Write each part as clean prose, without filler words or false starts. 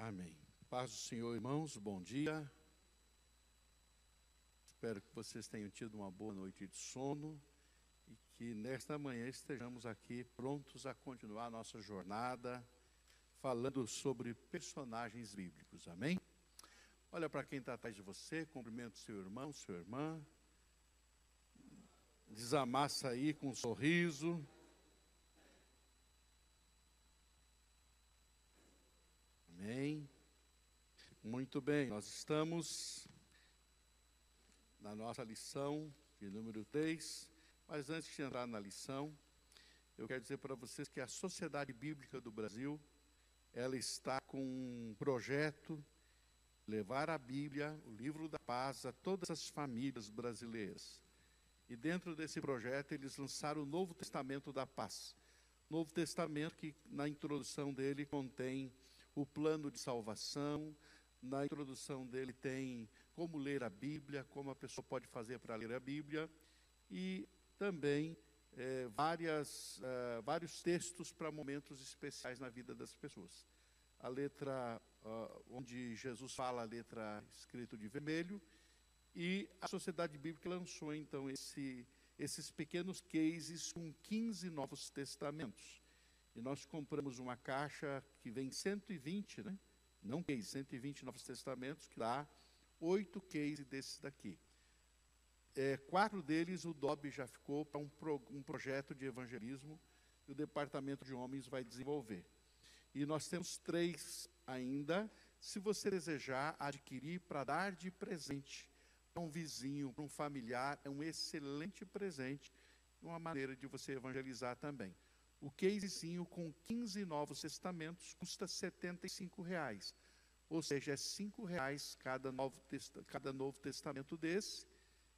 Amém. Paz do Senhor, irmãos, bom dia. Espero que vocês tenham tido uma boa noite de sono e que nesta manhã estejamos aqui prontos a continuar a nossa jornada, falando sobre personagens bíblicos, amém? Olha para quem está atrás de você, cumprimenta o seu irmão, sua irmã, desamassa aí com um sorriso. Amém. Muito bem, nós estamos na nossa lição de número 3, mas antes de entrar na lição, eu quero dizer para vocês que a Sociedade Bíblica do Brasil, ela está com um projeto, levar a Bíblia, o livro da paz, a todas as famílias brasileiras. E dentro desse projeto, eles lançaram o Novo Testamento da Paz. Novo Testamento que, na introdução dele, contém o plano de salvação. Na introdução dele tem como ler a Bíblia, como a pessoa pode fazer para ler a Bíblia, e também vários textos para momentos especiais na vida das pessoas. A letra, onde Jesus fala, a letra escrita de vermelho, e a Sociedade Bíblica lançou, então, esses pequenos cases com 15 Novos Testamentos. E nós compramos uma caixa que vem 120, né? Não case, 120 Novos Testamentos, que dá 8 cases desses daqui. 4 deles o DOB já ficou para um projeto de evangelismo que o Departamento de Homens vai desenvolver. E nós temos 3 ainda, se você desejar adquirir para dar de presente para um vizinho, para um familiar, é um excelente presente, uma maneira de você evangelizar também. O casezinho com 15 Novos Testamentos custa R$ 75, ou seja, é R$ 5 cada Novo Testamento desse,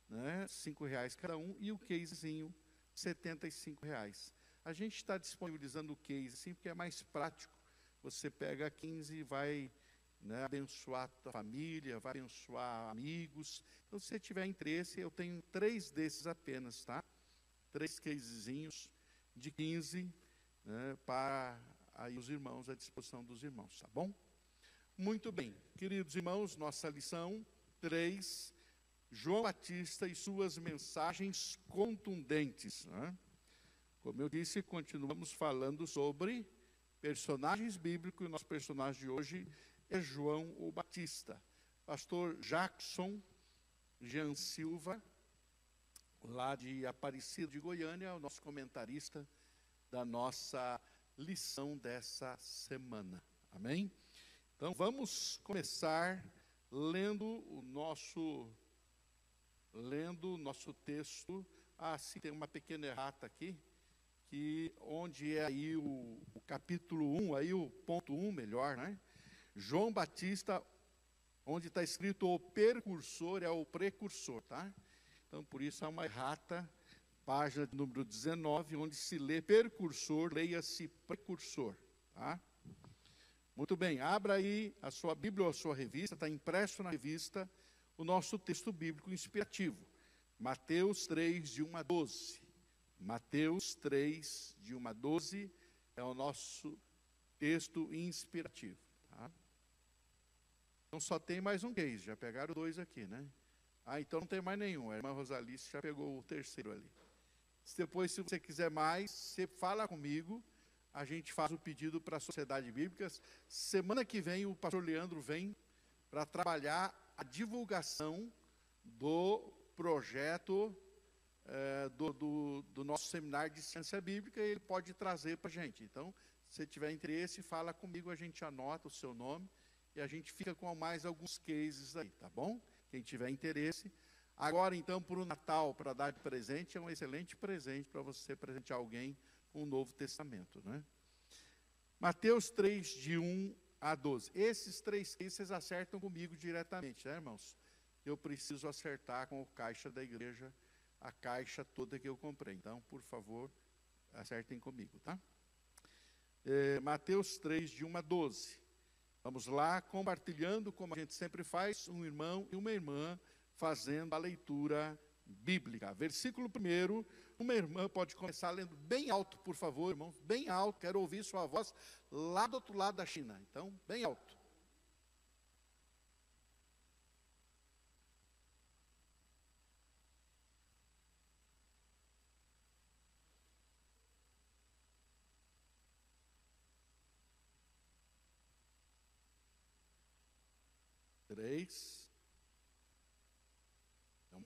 né? R$ 5 cada um, e o casezinho R$ 75. A gente está disponibilizando o case assim, porque é mais prático. Você pega 15 e vai, né, abençoar a tua família, vai abençoar amigos. Então, se você tiver interesse, eu tenho 3 desses apenas, tá? 3 casezinhos de 15, né, para aí os irmãos, à disposição dos irmãos, tá bom? Muito bem, queridos irmãos, nossa lição 3, João Batista e suas mensagens contundentes, né? Como eu disse, continuamos falando sobre personagens bíblicos, e o nosso personagem de hoje é João o Batista. Pastor Jackson Jean Silva, lá de Aparecida de Goiânia, é o nosso comentarista da nossa lição dessa semana. Amém? Então, vamos começar lendo o nosso texto. Sim, tem uma pequena errata aqui, onde é aí o capítulo 1, aí o ponto 1, melhor, né? João Batista, onde está escrito o precursor, é o precursor, tá? Então, por isso há uma errata, página número 19, onde se lê precursor, leia-se precursor, tá? Muito bem, abra aí a sua Bíblia ou a sua revista, está impresso na revista o nosso texto bíblico inspirativo. Mateus 3, de 1 a 12. Mateus 3, de 1 a 12, é o nosso texto inspirativo, tá? Então só tem mais um case, já pegaram 2 aqui, né? Então não tem mais nenhum, a irmã Rosalice já pegou o terceiro ali. Depois, se você quiser mais, você fala comigo, a gente faz o pedido para a Sociedade Bíblica. Semana que vem o pastor Leandro vem para trabalhar a divulgação do projeto do nosso seminário de ciência bíblica, e ele pode trazer para a gente. Então, se você tiver interesse, fala comigo, a gente anota o seu nome e a gente fica com mais alguns cases aí, tá bom? Quem tiver interesse. Agora, então, para o Natal, para dar de presente, é um excelente presente para você presentear alguém com o Novo Testamento, né? Mateus 3, de 1 a 12. Esses 3 cases vocês acertam comigo diretamente, né, irmãos? Eu preciso acertar com o caixa da igreja, a caixa toda que eu comprei. Então, por favor, acertem comigo, tá? Mateus 3, de 1 a 12. Vamos lá, compartilhando, como a gente sempre faz, um irmão e uma irmã fazendo a leitura bíblica. Versículo 1, uma irmã pode começar lendo bem alto, por favor, irmão, bem alto, quero ouvir sua voz lá do outro lado da China. Então, bem alto. 3. Então,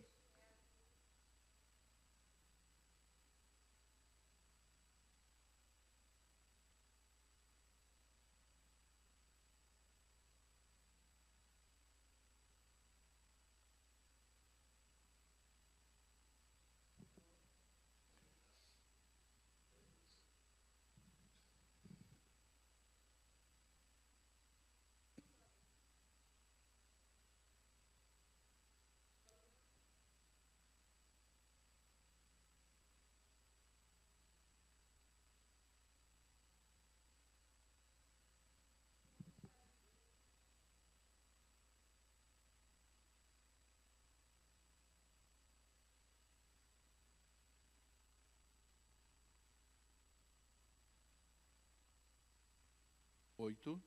oito.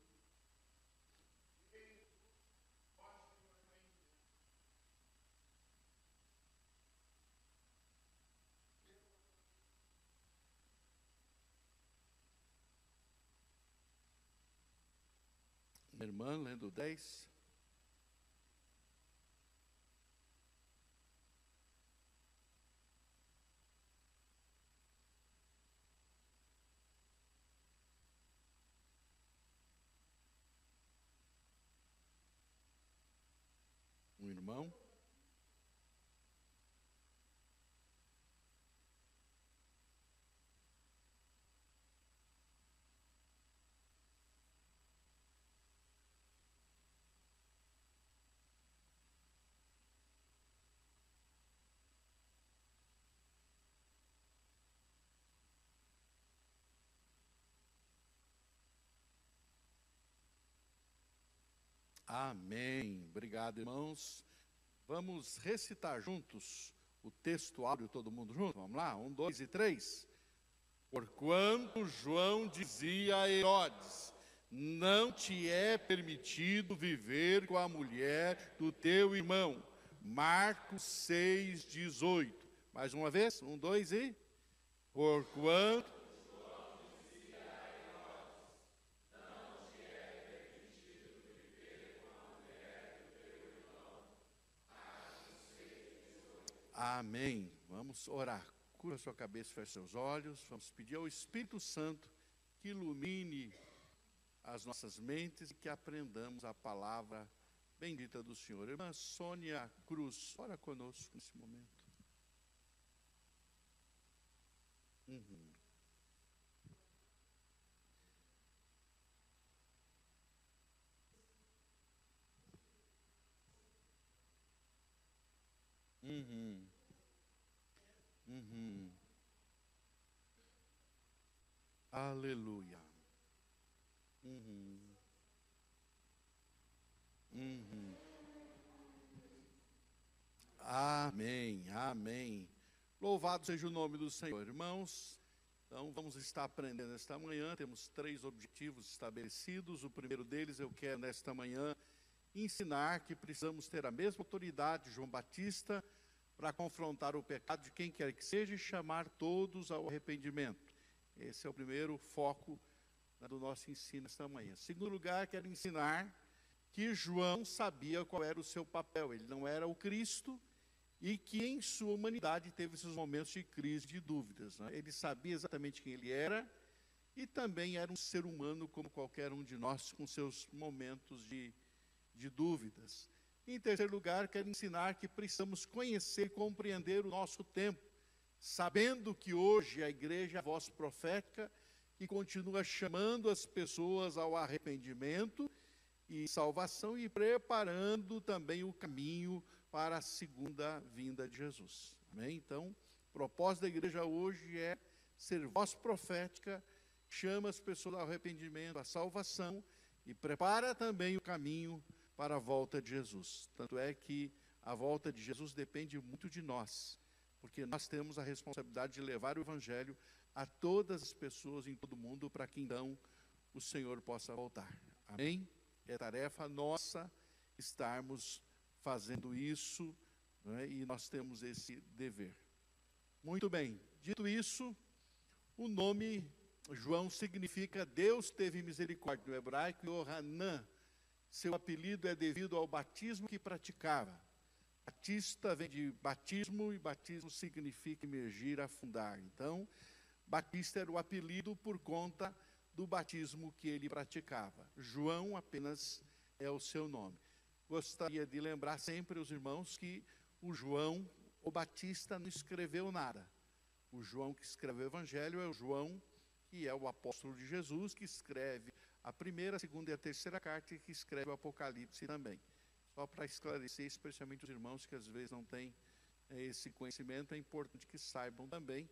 Minha irmã, lendo 10. Um irmão. Amém. Obrigado, irmãos. Vamos recitar juntos o texto áureo, todo mundo junto? Vamos lá? 1, 2 e 3. Porquanto João dizia a Herodes: não te é permitido viver com a mulher do teu irmão. Marcos 6:18. Mais uma vez? 1, 2 e... Porquanto... Amém. Vamos orar. Cura sua cabeça, feche seus olhos. Vamos pedir ao Espírito Santo que ilumine as nossas mentes e que aprendamos a palavra bendita do Senhor. Irmã Sônia Cruz, ora conosco nesse momento. Uhum. Uhum. Uhum. Aleluia. Uhum. Uhum. Amém, amém. Louvado seja o nome do Senhor. Irmãos, então vamos estar aprendendo esta manhã. Temos 3 objetivos estabelecidos. O primeiro deles, eu quero nesta manhã ensinar que precisamos ter a mesma autoridade de João Batista para confrontar o pecado de quem quer que seja e chamar todos ao arrependimento. Esse é o primeiro foco do nosso ensino esta manhã. Em segundo lugar, quero ensinar que João sabia qual era o seu papel. Ele não era o Cristo e que em sua humanidade teve esses momentos de crise, de dúvidas, né? Ele sabia exatamente quem ele era e também era um ser humano como qualquer um de nós, com seus momentos de dúvidas. Em terceiro lugar, quero ensinar que precisamos conhecer e compreender o nosso tempo, sabendo que hoje a igreja é a voz profética e continua chamando as pessoas ao arrependimento e salvação e preparando também o caminho para a segunda vinda de Jesus. Amém? Então, o propósito da igreja hoje é ser voz profética, chama as pessoas ao arrependimento, à salvação e prepara também o caminho para a volta de Jesus. Tanto é que a volta de Jesus depende muito de nós, porque nós temos a responsabilidade de levar o Evangelho a todas as pessoas em todo o mundo, para que então o Senhor possa voltar. Amém? É tarefa nossa estarmos fazendo isso, né, e nós temos esse dever. Muito bem, dito isso, o nome João significa Deus teve misericórdia no hebraico, Yohanan, Seu apelido é devido ao batismo que praticava. Batista vem de batismo, e batismo significa emergir, afundar. Então, Batista era o apelido por conta do batismo que ele praticava. João apenas é o seu nome. Gostaria de lembrar sempre os irmãos que o João, o Batista, não escreveu nada. O João que escreveu o Evangelho é o João, que é o apóstolo de Jesus, que escreve a primeira, a segunda e a terceira carta, e que escreve o Apocalipse também. Só para esclarecer, especialmente os irmãos que às vezes não têm esse conhecimento, é importante que saibam também,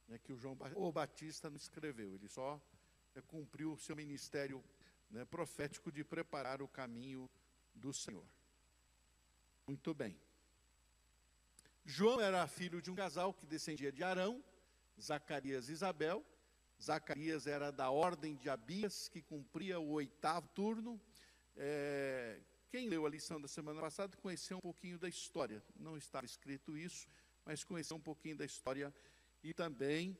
né, que o Batista não escreveu, ele só cumpriu o seu ministério, né, profético de preparar o caminho do Senhor. Muito bem. João era filho de um casal que descendia de Arão, Zacarias e Isabel. Zacarias era da ordem de Abias, que cumpria o 8º turno. Quem leu a lição da semana passada conheceu um pouquinho da história. Não estava escrito isso, mas conheceu um pouquinho da história e também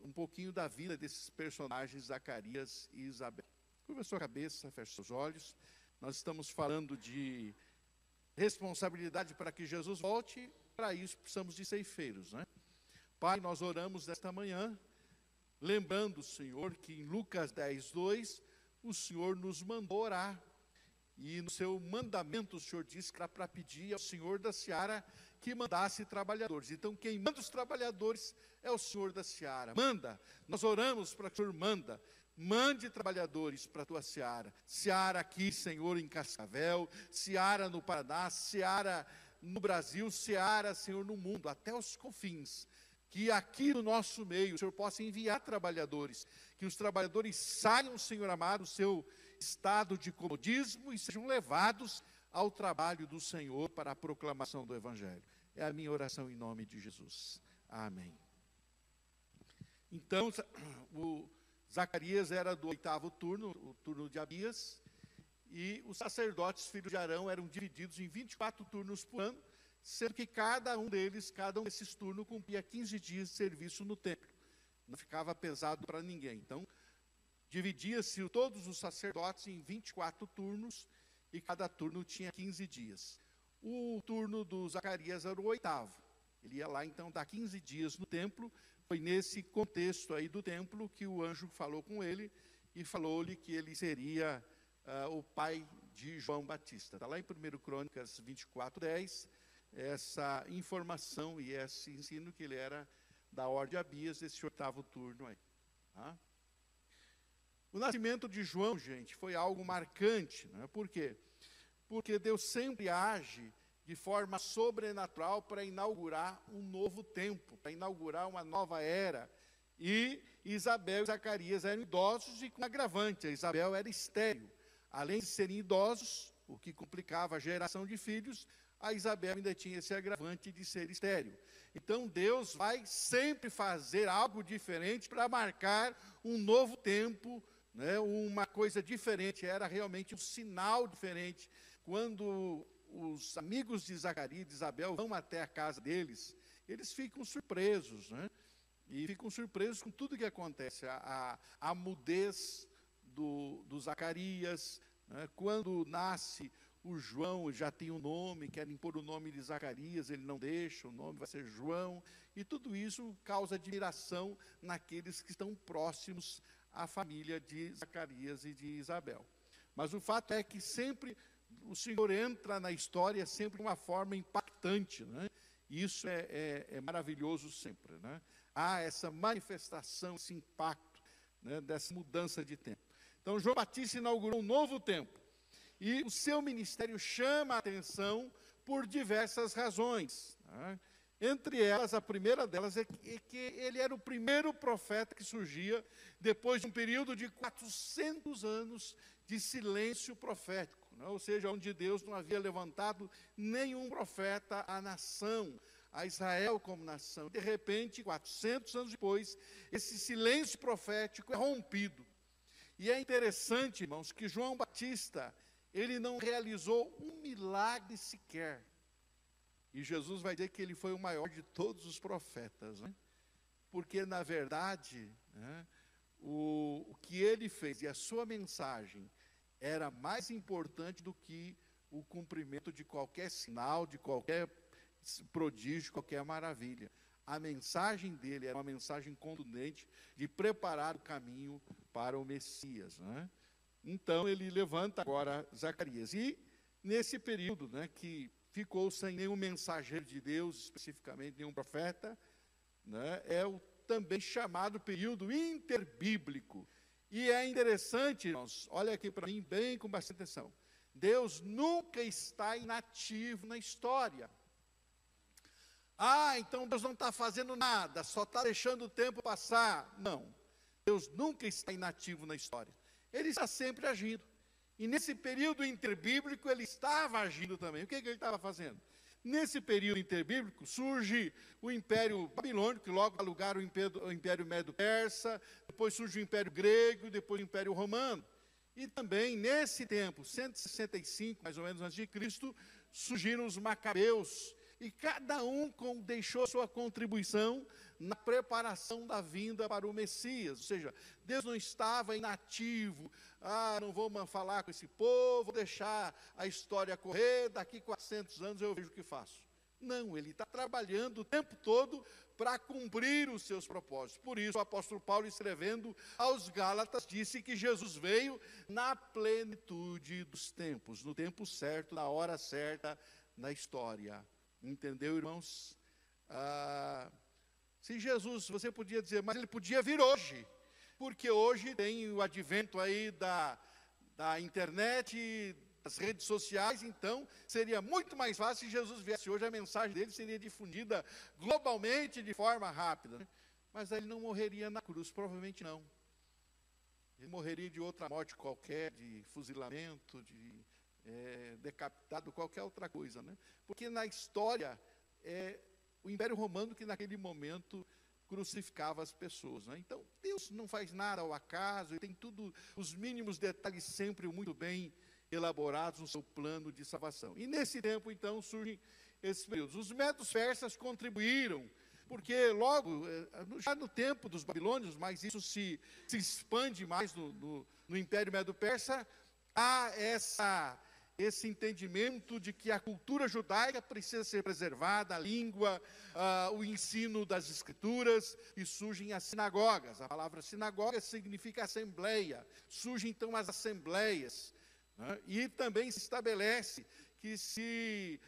um pouquinho da vida desses personagens, Zacarias e Isabel. Curva sua cabeça, feche seus olhos. Nós estamos falando de responsabilidade para que Jesus volte. Para isso precisamos de ceifeiros, né? Pai, nós oramos nesta manhã, lembrando, Senhor, que em Lucas 10:2, o Senhor nos mandou orar. E no seu mandamento, o Senhor disse que era para pedir ao Senhor da seara que mandasse trabalhadores. Então, quem manda os trabalhadores é o Senhor da seara. Manda, nós oramos para que o Senhor mande trabalhadores para a tua seara. Seara aqui, Senhor, em Cascavel, seara no Paraná, seara no Brasil, seara, Senhor, no mundo, até os confins. Que aqui no nosso meio o Senhor possa enviar trabalhadores, que os trabalhadores saiam, Senhor amado, do seu estado de comodismo e sejam levados ao trabalho do Senhor para a proclamação do Evangelho. É a minha oração em nome de Jesus. Amém. Então, o Zacarias era do 8º turno, o turno de Abias, e os sacerdotes, filhos de Arão, eram divididos em 24 turnos por ano, sendo que cada um desses turnos cumpria 15 dias de serviço no templo. Não ficava pesado para ninguém. Então, dividia-se todos os sacerdotes em 24 turnos, e cada turno tinha 15 dias. O turno do Zacarias era o 8º. Ele ia lá, então, dar 15 dias no templo. Foi nesse contexto aí do templo que o anjo falou com ele, e falou-lhe que ele seria o pai de João Batista. Está lá em 1 Crônicas 24:10, essa informação e esse ensino que ele era da ordem de Abias, esse 8º turno aí. Tá? O nascimento de João, gente, foi algo marcante, né? Por quê? Porque Deus sempre age de forma sobrenatural para inaugurar um novo tempo, para inaugurar uma nova era. E Isabel e Zacarias eram idosos e com agravante, a Isabel era estéril. Além de serem idosos, o que complicava a geração de filhos, a Isabel ainda tinha esse agravante de ser estéril. Então Deus vai sempre fazer algo diferente para marcar um novo tempo, né, uma coisa diferente. Era realmente um sinal diferente. Quando os amigos de Zacarias e de Isabel vão até a casa deles, eles ficam surpresos, né? E ficam surpresos com tudo que acontece. A mudez do Zacarias, né? Quando nasce o João, já tem um nome, querem pôr o nome de Zacarias, ele não deixa, o nome vai ser João, e tudo isso causa admiração naqueles que estão próximos à família de Zacarias e de Isabel. Mas o fato é que sempre o Senhor entra na história sempre de uma forma impactante, né? E isso é maravilhoso sempre, né? Há essa manifestação, esse impacto, né, dessa mudança de tempo. Então, João Batista inaugurou um novo tempo. E o seu ministério chama a atenção por diversas razões, né? Entre elas, a primeira delas é que ele era o primeiro profeta que surgia depois de um período de 400 anos de silêncio profético, né? Ou seja, onde Deus não havia levantado nenhum profeta à nação, a Israel como nação. De repente, 400 anos depois, esse silêncio profético é rompido. E é interessante, irmãos, que João Batista, ele não realizou um milagre sequer. E Jesus vai dizer que ele foi o maior de todos os profetas, né? Porque, na verdade, né, o que ele fez e a sua mensagem era mais importante do que o cumprimento de qualquer sinal, de qualquer prodígio, qualquer maravilha. A mensagem dele era uma mensagem contundente de preparar o caminho para o Messias, né? Então ele levanta agora Zacarias. E nesse período, né, que ficou sem nenhum mensageiro de Deus, especificamente nenhum profeta, né, é o também chamado período interbíblico. E é interessante, irmãos, olha aqui para mim bem com bastante atenção. Deus nunca está inativo na história. Então Deus não está fazendo nada, só está deixando o tempo passar. Não, Deus nunca está inativo na história. Ele está sempre agindo. E nesse período interbíblico ele estava agindo também. O que ele estava fazendo? Nesse período interbíblico surge o Império Babilônico, que logo dá lugar ao Império Medo-Persa, depois surge o Império Grego, depois o Império Romano. E também nesse tempo, 165 mais ou menos antes de Cristo, surgiram os Macabeus, e cada um deixou sua contribuição na preparação da vinda para o Messias. Ou seja, Deus não estava inativo. Não vou falar com esse povo, vou deixar a história correr, daqui 400 anos eu vejo o que faço. Não, ele está trabalhando o tempo todo para cumprir os seus propósitos. Por isso o apóstolo Paulo, escrevendo aos Gálatas, disse que Jesus veio na plenitude dos tempos, no tempo certo, na hora certa, na história. Entendeu, irmãos? Se Jesus, você podia dizer, mas ele podia vir hoje, porque hoje tem o advento aí da internet, das redes sociais, então seria muito mais fácil se Jesus viesse hoje, a mensagem dele seria difundida globalmente de forma rápida, né? Mas aí ele não morreria na cruz, provavelmente não. Ele morreria de outra morte qualquer, de fuzilamento, de decapitado, qualquer outra coisa, né? Porque na história o Império Romano que naquele momento crucificava as pessoas, né? Então Deus não faz nada ao acaso, ele tem tudo, os mínimos detalhes sempre muito bem elaborados no seu plano de salvação. E nesse tempo então surgem esses períodos. Os medos persas contribuíram, porque logo, já no tempo dos babilônios, mas isso se expande mais no Império Medo-Persa, há esse entendimento de que a cultura judaica precisa ser preservada, a língua, o ensino das escrituras, e surgem as sinagogas. A palavra sinagoga significa assembleia. Surgem então as assembleias, né? E também se estabelece que se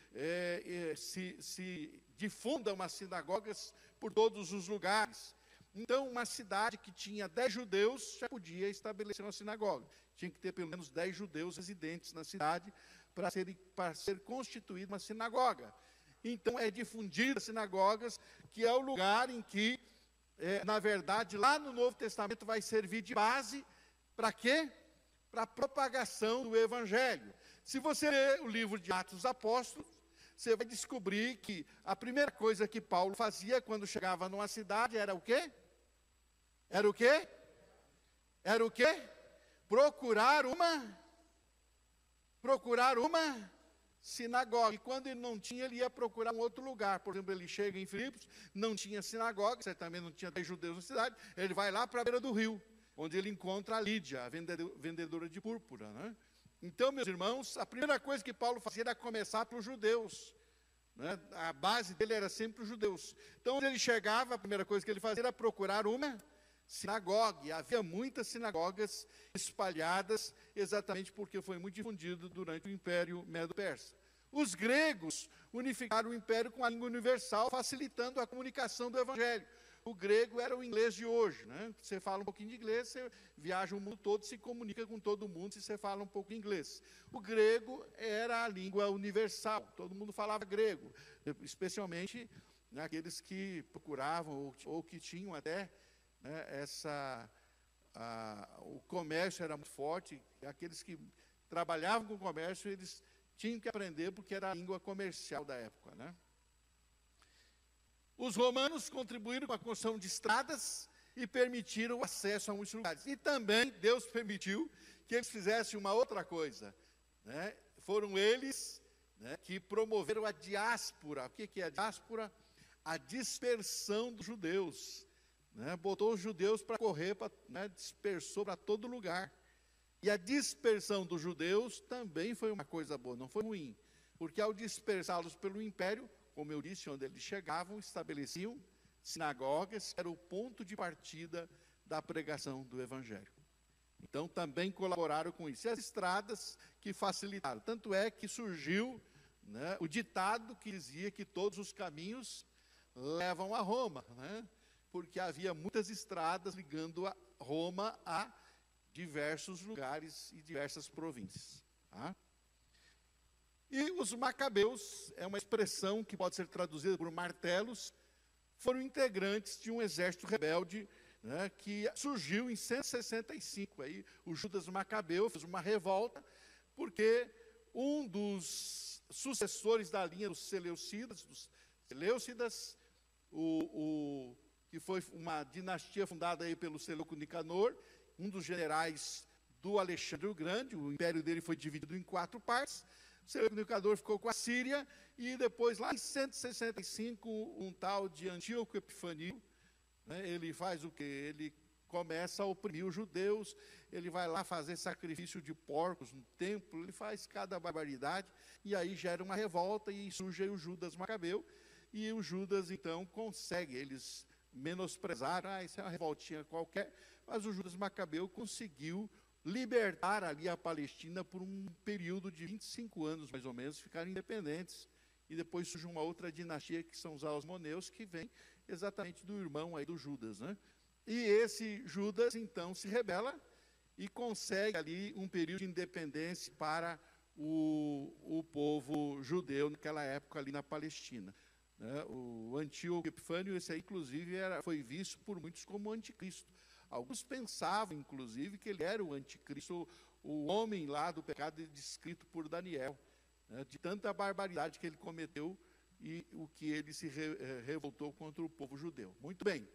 difundam as sinagogas por todos os lugares. Então, uma cidade que tinha 10 judeus já podia estabelecer uma sinagoga. Tinha que ter pelo menos 10 judeus residentes na cidade para ser constituída uma sinagoga. Então, é difundida as sinagogas, que é o lugar em que, na verdade, lá no Novo Testamento vai servir de base para quê? Para a propagação do Evangelho. Se você ler o livro de Atos dos Apóstolos, você vai descobrir que a primeira coisa que Paulo fazia quando chegava numa cidade era o quê? Era o quê? Era o quê? Procurar uma sinagoga. E quando ele não tinha, ele ia procurar um outro lugar. Por exemplo, ele chega em Filipos, não tinha sinagoga, certamente não tinha 10 judeus na cidade, ele vai lá para a beira do rio, onde ele encontra a Lídia, a vendedora de púrpura, né? Então, meus irmãos, a primeira coisa que Paulo fazia era começar pelos judeus, né? A base dele era sempre os judeus. Então, quando ele chegava, a primeira coisa que ele fazia era procurar uma sinagoga. E havia muitas sinagogas espalhadas, exatamente porque foi muito difundido durante o Império Medo-Persa. Os gregos unificaram o império com a língua universal, facilitando a comunicação do Evangelho. O grego era o inglês de hoje, né? Você fala um pouquinho de inglês, você viaja o mundo todo, se comunica com todo mundo se você fala um pouco de inglês. O grego era a língua universal, todo mundo falava grego, especialmente, né, aqueles que procuravam ou que tinham até, né, o comércio era muito forte, aqueles que trabalhavam com o comércio, eles tinham que aprender porque era a língua comercial da época, né? Os romanos contribuíram com a construção de estradas e permitiram o acesso a muitos lugares. E também Deus permitiu que eles fizessem uma outra coisa, né? Foram eles, né, que promoveram a diáspora. O que é a diáspora? A dispersão dos judeus, né? Botou os judeus para correr, né, dispersou para todo lugar. E a dispersão dos judeus também foi uma coisa boa, não foi ruim. Porque ao dispersá-los pelo império, como eu disse, onde eles chegavam, estabeleciam sinagogas, que era o ponto de partida da pregação do evangelho. Então também colaboraram com isso. E as estradas que facilitaram. Tanto é que surgiu, né, o ditado que dizia que todos os caminhos levam a Roma, né? Porque havia muitas estradas ligando a Roma a diversos lugares e diversas províncias. Tá? E os macabeus, é uma expressão que pode ser traduzida por martelos, foram integrantes de um exército rebelde, né, que surgiu em 165. Aí, o Judas Macabeu fez uma revolta, porque um dos sucessores da linha dos Seleucidas, que foi uma dinastia fundada aí pelo Seleuco Nicanor, um dos generais do Alexandre o Grande. O império dele foi dividido em 4 partes. O Seleuco Nicanor ficou com a Síria, e depois, lá em 165, um tal de Antíoco Epifanio, né, ele faz o quê? Ele começa a oprimir os judeus, ele vai lá fazer sacrifício de porcos no templo, ele faz cada barbaridade, e aí gera uma revolta, e surge aí o Judas Macabeu, e o Judas, então, consegue, eles menosprezaram, isso é uma revoltinha qualquer, mas o Judas Macabeu conseguiu libertar ali a Palestina por um período de 25 anos, mais ou menos, ficaram independentes, e depois surge uma outra dinastia, que são os Asmoneus, que vem exatamente do irmão aí do Judas, né? E esse Judas, então, se rebela e consegue ali um período de independência para o povo judeu naquela época ali na Palestina. Né? O Antíoco Epifânio, esse aí, inclusive, foi visto por muitos como anticristo. Alguns pensavam, inclusive, que ele era o anticristo, o homem lá do pecado descrito por Daniel, né? De tanta barbaridade que ele cometeu e o que ele se revoltou contra o povo judeu. Muito bem.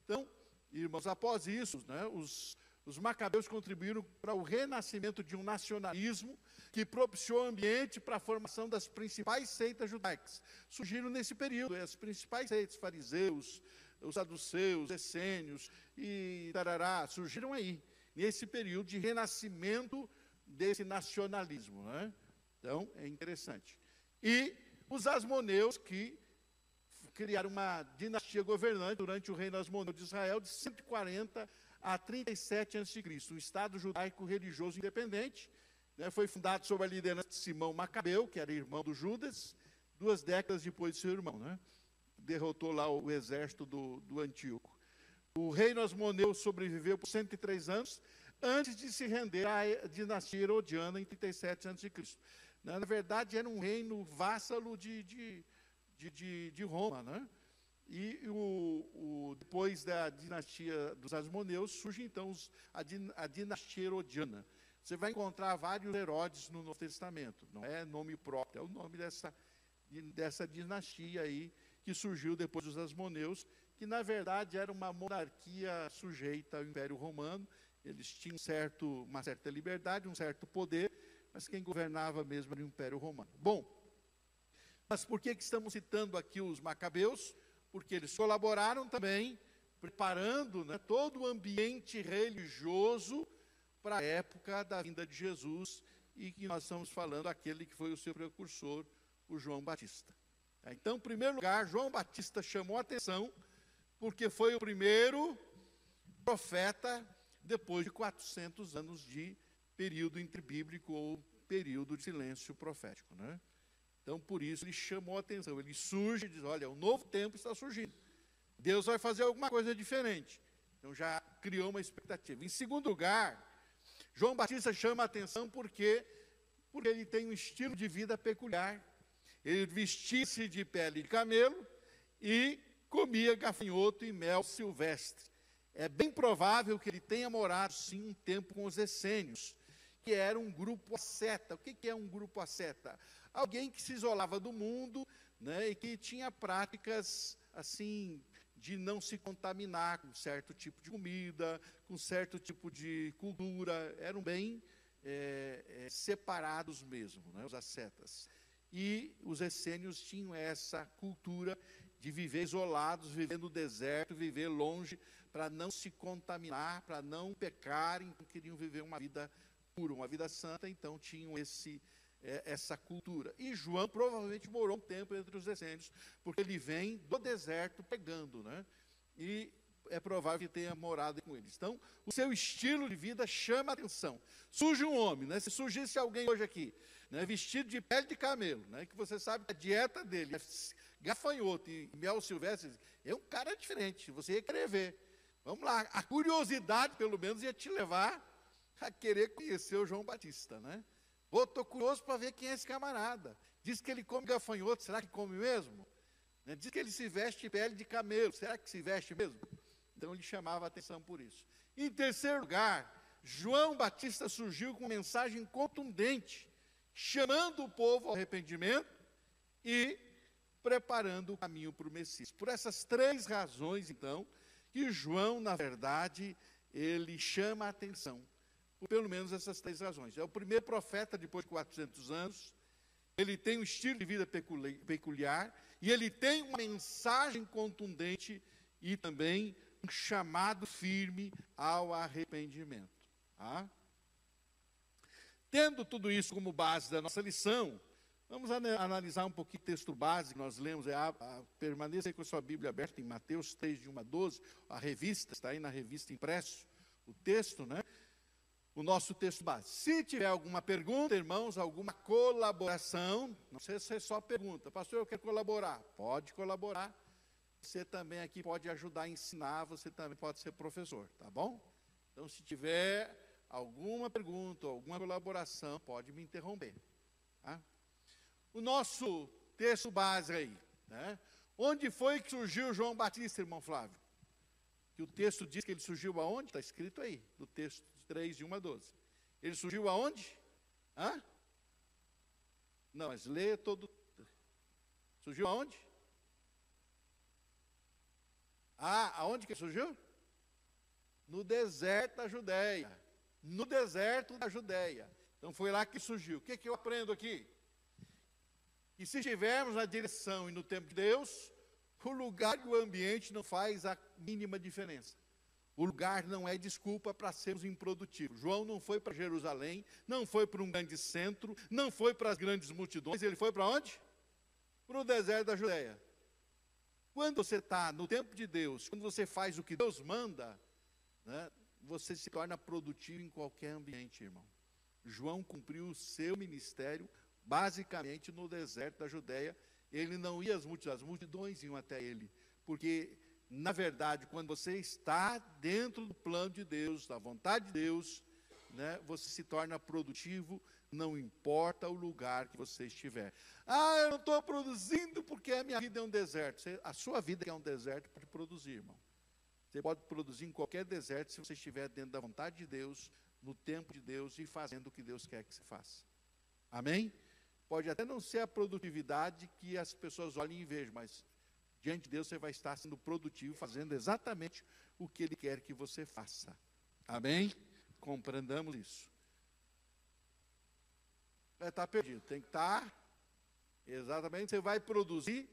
Então, irmãos, após isso, né, os macabeus contribuíram para o renascimento de um nacionalismo que propiciou ambiente para a formação das principais seitas judaicas. Surgiram nesse período as principais seitas, fariseus, os saduceus, essênios e tarará, surgiram aí, nesse período de renascimento desse nacionalismo. Né? Então, é interessante. E os asmoneus, que criaram uma dinastia governante durante o reino asmoneu de Israel, de 140 a 37 a.C., um estado judaico religioso independente, né, foi fundado sob a liderança de Simão Macabeu, que era irmão do Judas, 2 décadas depois de seu irmão, né? Derrotou lá o exército do Antíoco. O reino asmoneu sobreviveu por 103 anos, antes de se render à dinastia herodiana em 37 a.C. Na verdade, era um reino vassalo de Roma, né? E depois da dinastia dos Asmoneus, surge então a dinastia herodiana. Você vai encontrar vários Herodes no Novo Testamento, não é nome próprio, é o nome dessa dinastia aí, que surgiu depois dos Asmoneus, que na verdade era uma monarquia sujeita ao Império Romano. Eles tinham uma certa liberdade, um certo poder, mas quem governava mesmo era o Império Romano. Bom, mas por que estamos citando aqui os macabeus? Porque eles colaboraram também, preparando, né, todo o ambiente religioso para a época da vinda de Jesus, e que nós estamos falando aquele que foi o seu precursor, o João Batista. Então, em primeiro lugar, João Batista chamou a atenção, porque foi o primeiro profeta depois de 400 anos de período interbíblico, ou período de silêncio profético, né? Então, por isso, ele chamou a atenção. Ele surge e diz, olha, um novo tempo está surgindo. Deus vai fazer alguma coisa diferente. Então, já criou uma expectativa. Em segundo lugar, João Batista chama a atenção porque ele tem um estilo de vida peculiar. Ele vestia-se de pele de camelo e comia gafanhoto e mel silvestre. É bem provável que ele tenha morado, sim, um tempo com os essênios, que era um grupo asceta. O que é um grupo asceta? Alguém que se isolava do mundo, né, e que tinha práticas, assim, de não se contaminar com certo tipo de comida, com certo tipo de cultura. Eram bem separados mesmo, né, os ascetas. E os essênios tinham essa cultura de viver isolados, viver no deserto, viver longe, para não se contaminar, para não pecarem, então queriam viver uma vida pura, uma vida santa, então tinham essa cultura. E João provavelmente morou um tempo entre os descendentes, porque ele vem do deserto pregando, né? E é provável que tenha morado com eles. Então, o seu estilo de vida chama a atenção. Surge um homem, né? Se surgisse alguém hoje aqui, né, vestido de pele de camelo, né, que você sabe que a dieta dele é gafanhoto e mel silvestre, é um cara diferente, você ia querer ver. Vamos lá, a curiosidade, pelo menos, ia te levar a querer conhecer o João Batista, né? Estou curioso para ver quem é esse camarada. Diz que ele come gafanhoto, será que come mesmo? Né? Diz que ele se veste de pele de camelo, será que se veste mesmo? Então ele chamava a atenção por isso. Em terceiro lugar, João Batista surgiu com uma mensagem contundente, chamando o povo ao arrependimento e preparando o caminho para o Messias. Por essas três razões, então, que João, na verdade, ele chama a atenção. Por pelo menos essas três razões. É o primeiro profeta depois de 400 anos, ele tem um estilo de vida peculiar, e ele tem uma mensagem contundente e também um chamado firme ao arrependimento. Tá? Tendo tudo isso como base da nossa lição, vamos analisar um pouquinho o texto base que nós lemos. Permaneça aí com a sua Bíblia aberta em Mateus 3, de 1 a 12, a revista, está aí na revista impresso, o texto, né? O nosso texto base. Se tiver alguma pergunta, irmãos, alguma colaboração, não sei se é só pergunta, pastor, eu quero colaborar. Pode colaborar. Você também aqui pode ajudar a ensinar, você também pode ser professor, tá bom? Então, se tiver alguma pergunta, alguma colaboração, pode me interromper. Tá? O nosso texto base aí, né? Onde foi que surgiu João Batista, irmão Flávio? Que o texto diz que ele surgiu aonde? Está escrito aí, do texto 3, de 1 a 12. Ele surgiu aonde? Hã? Não, mas lê todo. Surgiu aonde? Aonde que surgiu? No deserto da Judéia. No deserto da Judéia. Então foi lá que surgiu. O que eu aprendo aqui? Que se estivermos na direção e no tempo de Deus, o lugar e o ambiente não faz a mínima diferença. O lugar não é desculpa para sermos improdutivos. João não foi para Jerusalém, não foi para um grande centro, não foi para as grandes multidões, ele foi para onde? Para o deserto da Judéia. Quando você está no tempo de Deus, quando você faz o que Deus manda, né, você se torna produtivo em qualquer ambiente, irmão. João cumpriu o seu ministério basicamente no deserto da Judéia. Ele não ia às multidões, as multidões iam até ele, porque, na verdade, quando você está dentro do plano de Deus, da vontade de Deus, né, você se torna produtivo, não importa o lugar que você estiver. Eu não estou produzindo porque a minha vida é um deserto. A sua vida é um deserto para produzir, irmão. Você pode produzir em qualquer deserto se você estiver dentro da vontade de Deus, no tempo de Deus e fazendo o que Deus quer que você faça. Amém? Pode até não ser a produtividade que as pessoas olhem e vejam, mas diante de Deus você vai estar sendo produtivo, fazendo exatamente o que Ele quer que você faça. Amém? Compreendamos isso. Está perdido, tem que estar, exatamente, você vai produzir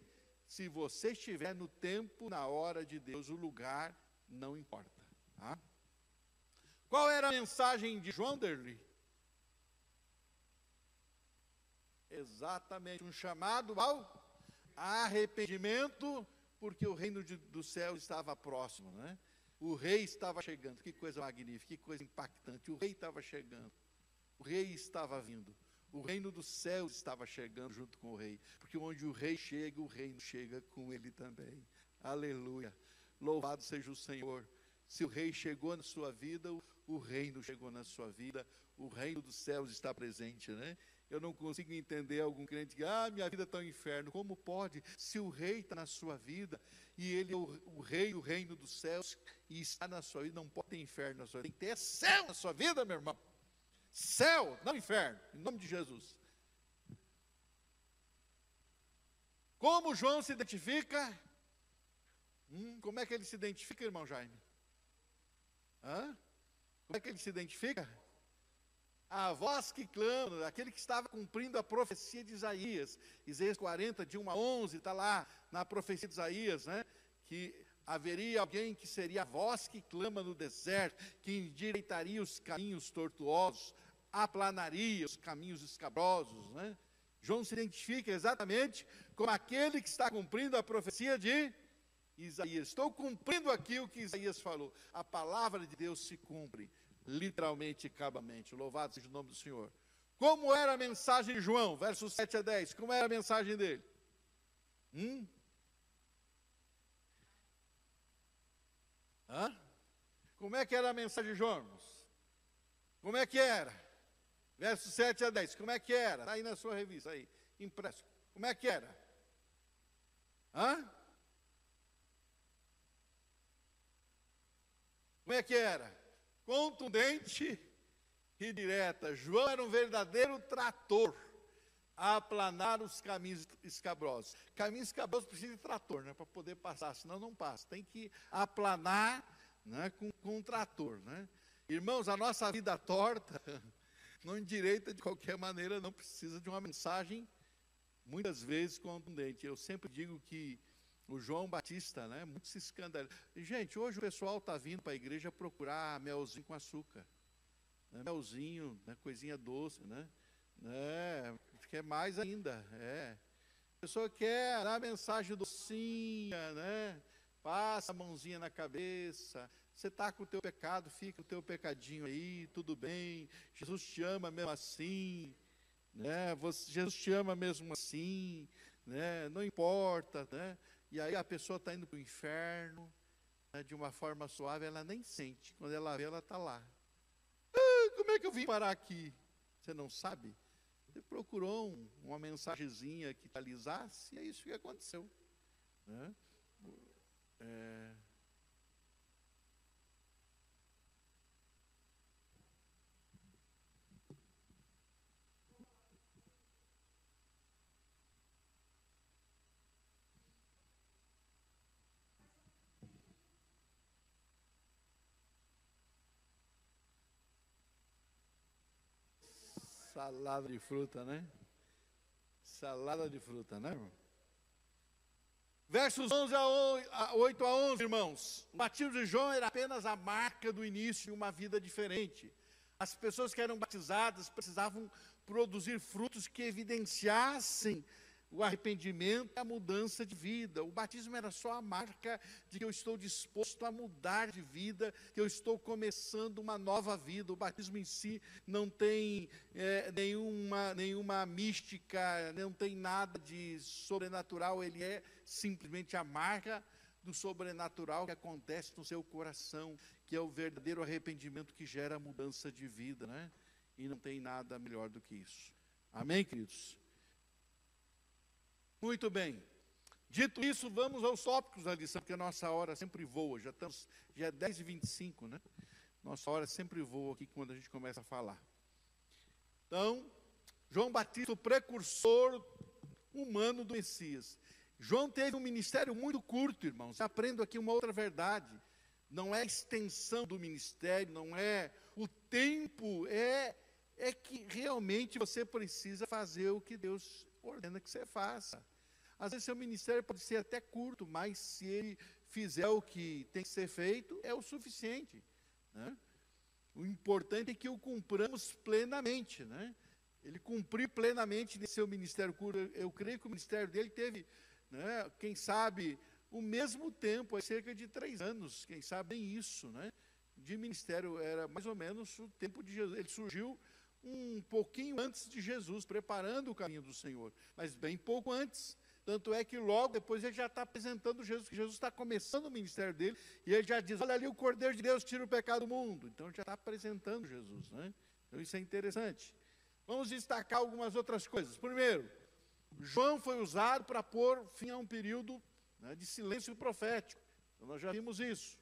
se você estiver no tempo, na hora de Deus, o lugar não importa. Tá? Qual era a mensagem de João Derli? Exatamente, um chamado ao arrependimento, porque o reino do céu estava próximo, né? O rei estava chegando, que coisa magnífica, que coisa impactante, o rei estava chegando, o rei estava vindo, o reino dos céus estava chegando junto com o rei, porque onde o rei chega, o reino chega com ele também, aleluia, louvado seja o Senhor. Se o rei chegou na sua vida, o reino chegou na sua vida, o reino dos céus está presente, né? Eu não consigo entender algum crente que, minha vida está no inferno. Como pode? Se o rei está na sua vida, e ele é o rei, o reino dos céus, e está na sua vida, não pode ter inferno na sua vida. Tem que ter céu na sua vida, meu irmão. Céu, não inferno, em nome de Jesus. Como João se identifica? Como é que ele se identifica, irmão Jaime? Como é que ele se identifica? A voz que clama, aquele que estava cumprindo a profecia de Isaías. Isaías 40, de 1 a 11, está lá na profecia de Isaías, né? Que haveria alguém que seria a voz que clama no deserto, que endireitaria os caminhos tortuosos. aplanaria os caminhos escabrosos, né? João se identifica exatamente como aquele que está cumprindo a profecia de Isaías. Estou cumprindo aqui o que Isaías falou. A palavra de Deus se cumpre, literalmente e cabamente. Louvado seja o nome do Senhor. Como era a mensagem de João? Versos 7 a 10. Como era a mensagem dele? Como é que era a mensagem de João, irmãos? Como é que era? Versos 7 a 10. Como é que era? Está aí na sua revista, aí, impresso. Como é que era? Como é que era? Contundente e direta. João era um verdadeiro trator a aplanar os caminhos escabrosos. Caminhos escabrosos precisa de trator, né, para poder passar, senão não passa. Tem que aplanar, né, com um trator, né? Irmãos, a nossa vida torta não endireita de qualquer maneira, não precisa de uma mensagem muitas vezes contundente. Eu sempre digo que o João Batista, né, muito se escandaliza. Gente, hoje o pessoal está vindo para a igreja procurar melzinho com açúcar, né, melzinho, né, coisinha doce, né? Quer mais ainda, A pessoa quer a mensagem docinha, né? Passa a mãozinha na cabeça. Você está com o teu pecado, fica o teu pecadinho aí, tudo bem. Jesus te ama mesmo assim, né? Jesus te ama mesmo assim, né? Não importa, né? E aí a pessoa está indo para o inferno, né, de uma forma suave, ela nem sente. Quando ela vê, ela está lá. Como é que eu vim parar aqui? Você não sabe? Você procurou uma mensagenzinha que te alisasse, e é isso que aconteceu, né? Salada de fruta, né? Salada de fruta, né, irmão? Versos 8 a 11, irmãos. O batismo de João era apenas a marca do início de uma vida diferente. As pessoas que eram batizadas precisavam produzir frutos que evidenciassem o arrependimento e a mudança de vida. O batismo era só a marca de que eu estou disposto a mudar de vida, que eu estou começando uma nova vida. O batismo em si não tem nenhuma mística, não tem nada de sobrenatural, ele é simplesmente a marca do sobrenatural que acontece no seu coração, que é o verdadeiro arrependimento que gera a mudança de vida, né? E não tem nada melhor do que isso. Amém, queridos? Muito bem. Dito isso, vamos aos tópicos da lição, porque a nossa hora sempre voa. Já é 10h25, né? Nossa hora sempre voa aqui quando a gente começa a falar. Então, João Batista, o precursor humano do Messias. João teve um ministério muito curto, irmãos. Aprendo aqui uma outra verdade. Não é a extensão do ministério, não é o tempo, é que realmente você precisa fazer o que Deus ordena que você faça. Às vezes seu ministério pode ser até curto, mas se ele fizer o que tem que ser feito, é o suficiente, né? O importante é que o cumpramos plenamente, né? Ele cumpriu plenamente nesse seu ministério curto. Eu creio que o ministério dele teve, né, quem sabe, o mesmo tempo, cerca de 3 anos, quem sabe nem isso, né? De ministério, era mais ou menos o tempo de Jesus. Ele surgiu um pouquinho antes de Jesus, preparando o caminho do Senhor, mas bem pouco antes. Tanto é que logo depois ele já está apresentando Jesus, que Jesus está começando o ministério dele, e ele já diz, olha ali o Cordeiro de Deus tira o pecado do mundo. Então ele já está apresentando Jesus, né? Então isso é interessante. Vamos destacar algumas outras coisas. Primeiro, João foi usado para pôr fim a um período, né, de silêncio profético. Então nós já vimos isso.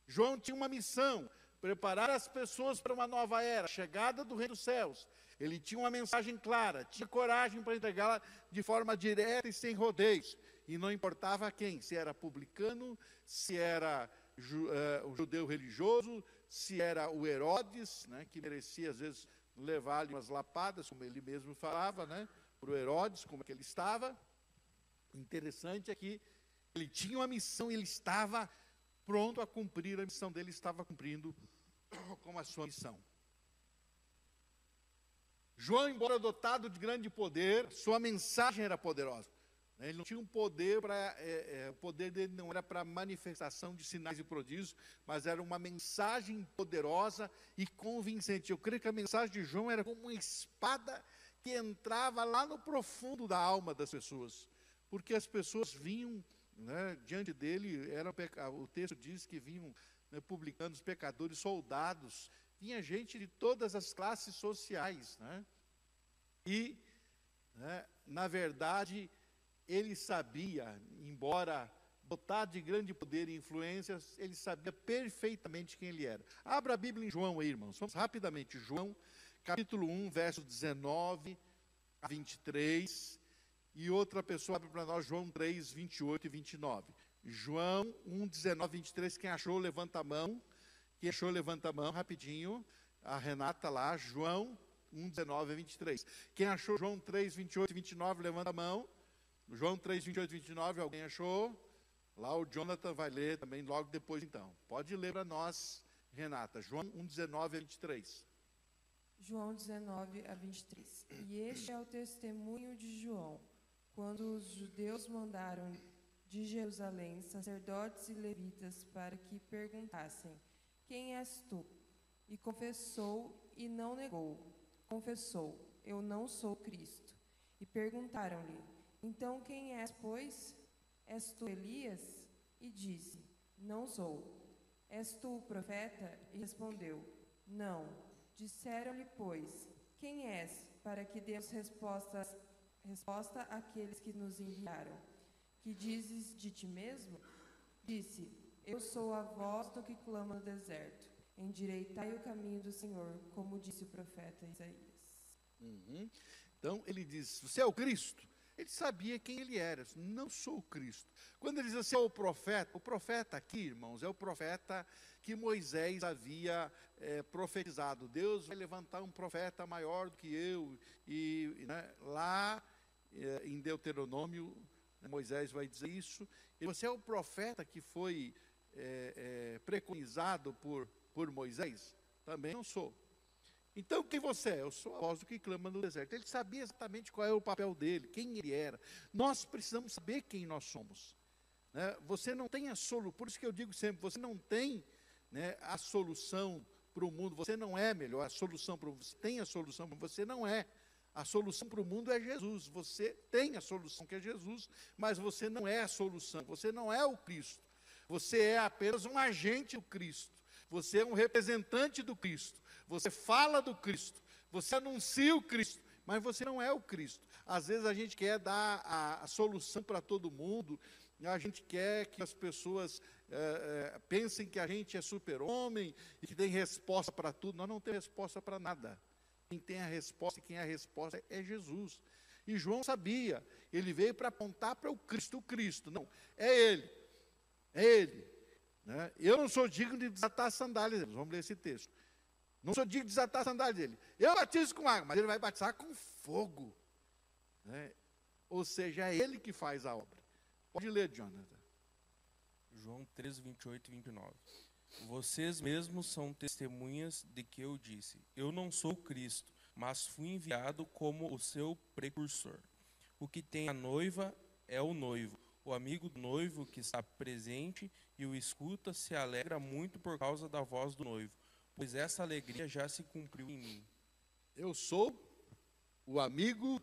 João tinha uma missão, preparar as pessoas para uma nova era, chegada do reino dos céus. Ele tinha uma mensagem clara, tinha coragem para entregá-la de forma direta e sem rodeios. E não importava quem, se era publicano, se era o judeu religioso, se era o Herodes, né, que merecia às vezes levar-lhe umas lapadas, como ele mesmo falava, né, para o Herodes, como é que ele estava. O interessante é que ele tinha uma missão, ele estava pronto a cumprir a missão dele, estava cumprindo com a sua missão. João, embora dotado de grande poder, sua mensagem era poderosa. Ele não tinha um poder o poder dele não era para manifestação de sinais e prodígios, mas era uma mensagem poderosa e convincente. Eu creio que a mensagem de João era como uma espada que entrava lá no profundo da alma das pessoas, porque as pessoas vinham, né, diante dele, o texto diz que vinham, né, publicanos, pecadores, soldados, vinha gente de todas as classes sociais, né? E, né, na verdade, ele sabia, embora dotado de grande poder e influências, ele sabia perfeitamente quem ele era. Abra a Bíblia em João aí, irmãos. Vamos rapidamente. João, capítulo 1, versos 19 a 23. E outra pessoa abre para nós João 3, 28 e 29. João 1, 19 e 23. Quem achou, levanta a mão. Quem achou, levanta a mão, rapidinho. A Renata lá, João 1, 19 a 23. Quem achou João 3, 28 e 29, levanta a mão. João 3, 28 e 29, alguém achou? Lá o Jonathan vai ler também logo depois então. Pode ler para nós, Renata. João 1, 19 a 23. João 19 a 23. E este é o testemunho de João, quando os judeus mandaram de Jerusalém sacerdotes e levitas para que perguntassem: quem és tu? E confessou e não negou. Confessou: eu não sou Cristo. E perguntaram-lhe: então quem és, pois? És tu Elias? E disse: não sou. És tu o profeta? E respondeu: não. Disseram-lhe, pois: quem és, para que demos resposta àqueles que nos enviaram? Que dizes de ti mesmo? Disse: eu sou a voz do que clama no deserto. Endireitai o caminho do Senhor, como disse o profeta Isaías. Então ele diz: você é o Cristo? Ele sabia quem ele era. Não sou o Cristo. Quando ele diz assim, o profeta aqui, irmãos, é o profeta que Moisés havia profetizado. Deus vai levantar um profeta maior do que eu. E né, lá em Deuteronômio, Moisés vai dizer isso. E você é o profeta que foi preconizado por Moisés? Também não sou. Então, quem você é? Eu sou a voz do que clama no deserto. Ele sabia exatamente qual era o papel dele, quem ele era. Nós precisamos saber quem nós somos. Né? Você não tem a solução, por isso que eu digo sempre, você não tem, né, a solução para o mundo, você não é melhor, a solução para o mundo, você tem a solução, você não é. A solução para o mundo é Jesus, você tem a solução que é Jesus, mas você não é a solução, você não é o Cristo. Você é apenas um agente do Cristo, você é um representante do Cristo. Você fala do Cristo, você anuncia o Cristo, mas você não é o Cristo. Às vezes a gente quer dar a solução para todo mundo, a gente quer que as pessoas pensem que a gente é super-homem e que tem resposta para tudo. Nós não temos resposta para nada. Quem tem a resposta e quem é a resposta é Jesus. E João sabia, ele veio para apontar para o Cristo. Não, é Ele, é Ele. Né? Eu não sou digno de desatar as sandálias, vamos ler esse texto. Não sou digno de desatar a sandália dele. Eu batizo com água, mas ele vai batizar com fogo. Né? Ou seja, é ele que faz a obra. Pode ler, Jonathan. João 13, 28 e 29. Vocês mesmos são testemunhas de que eu disse: eu não sou Cristo, mas fui enviado como o seu precursor. O que tem a noiva é o noivo. O amigo do noivo que está presente e o escuta se alegra muito por causa da voz do noivo, pois essa alegria já se cumpriu em mim. Eu sou o amigo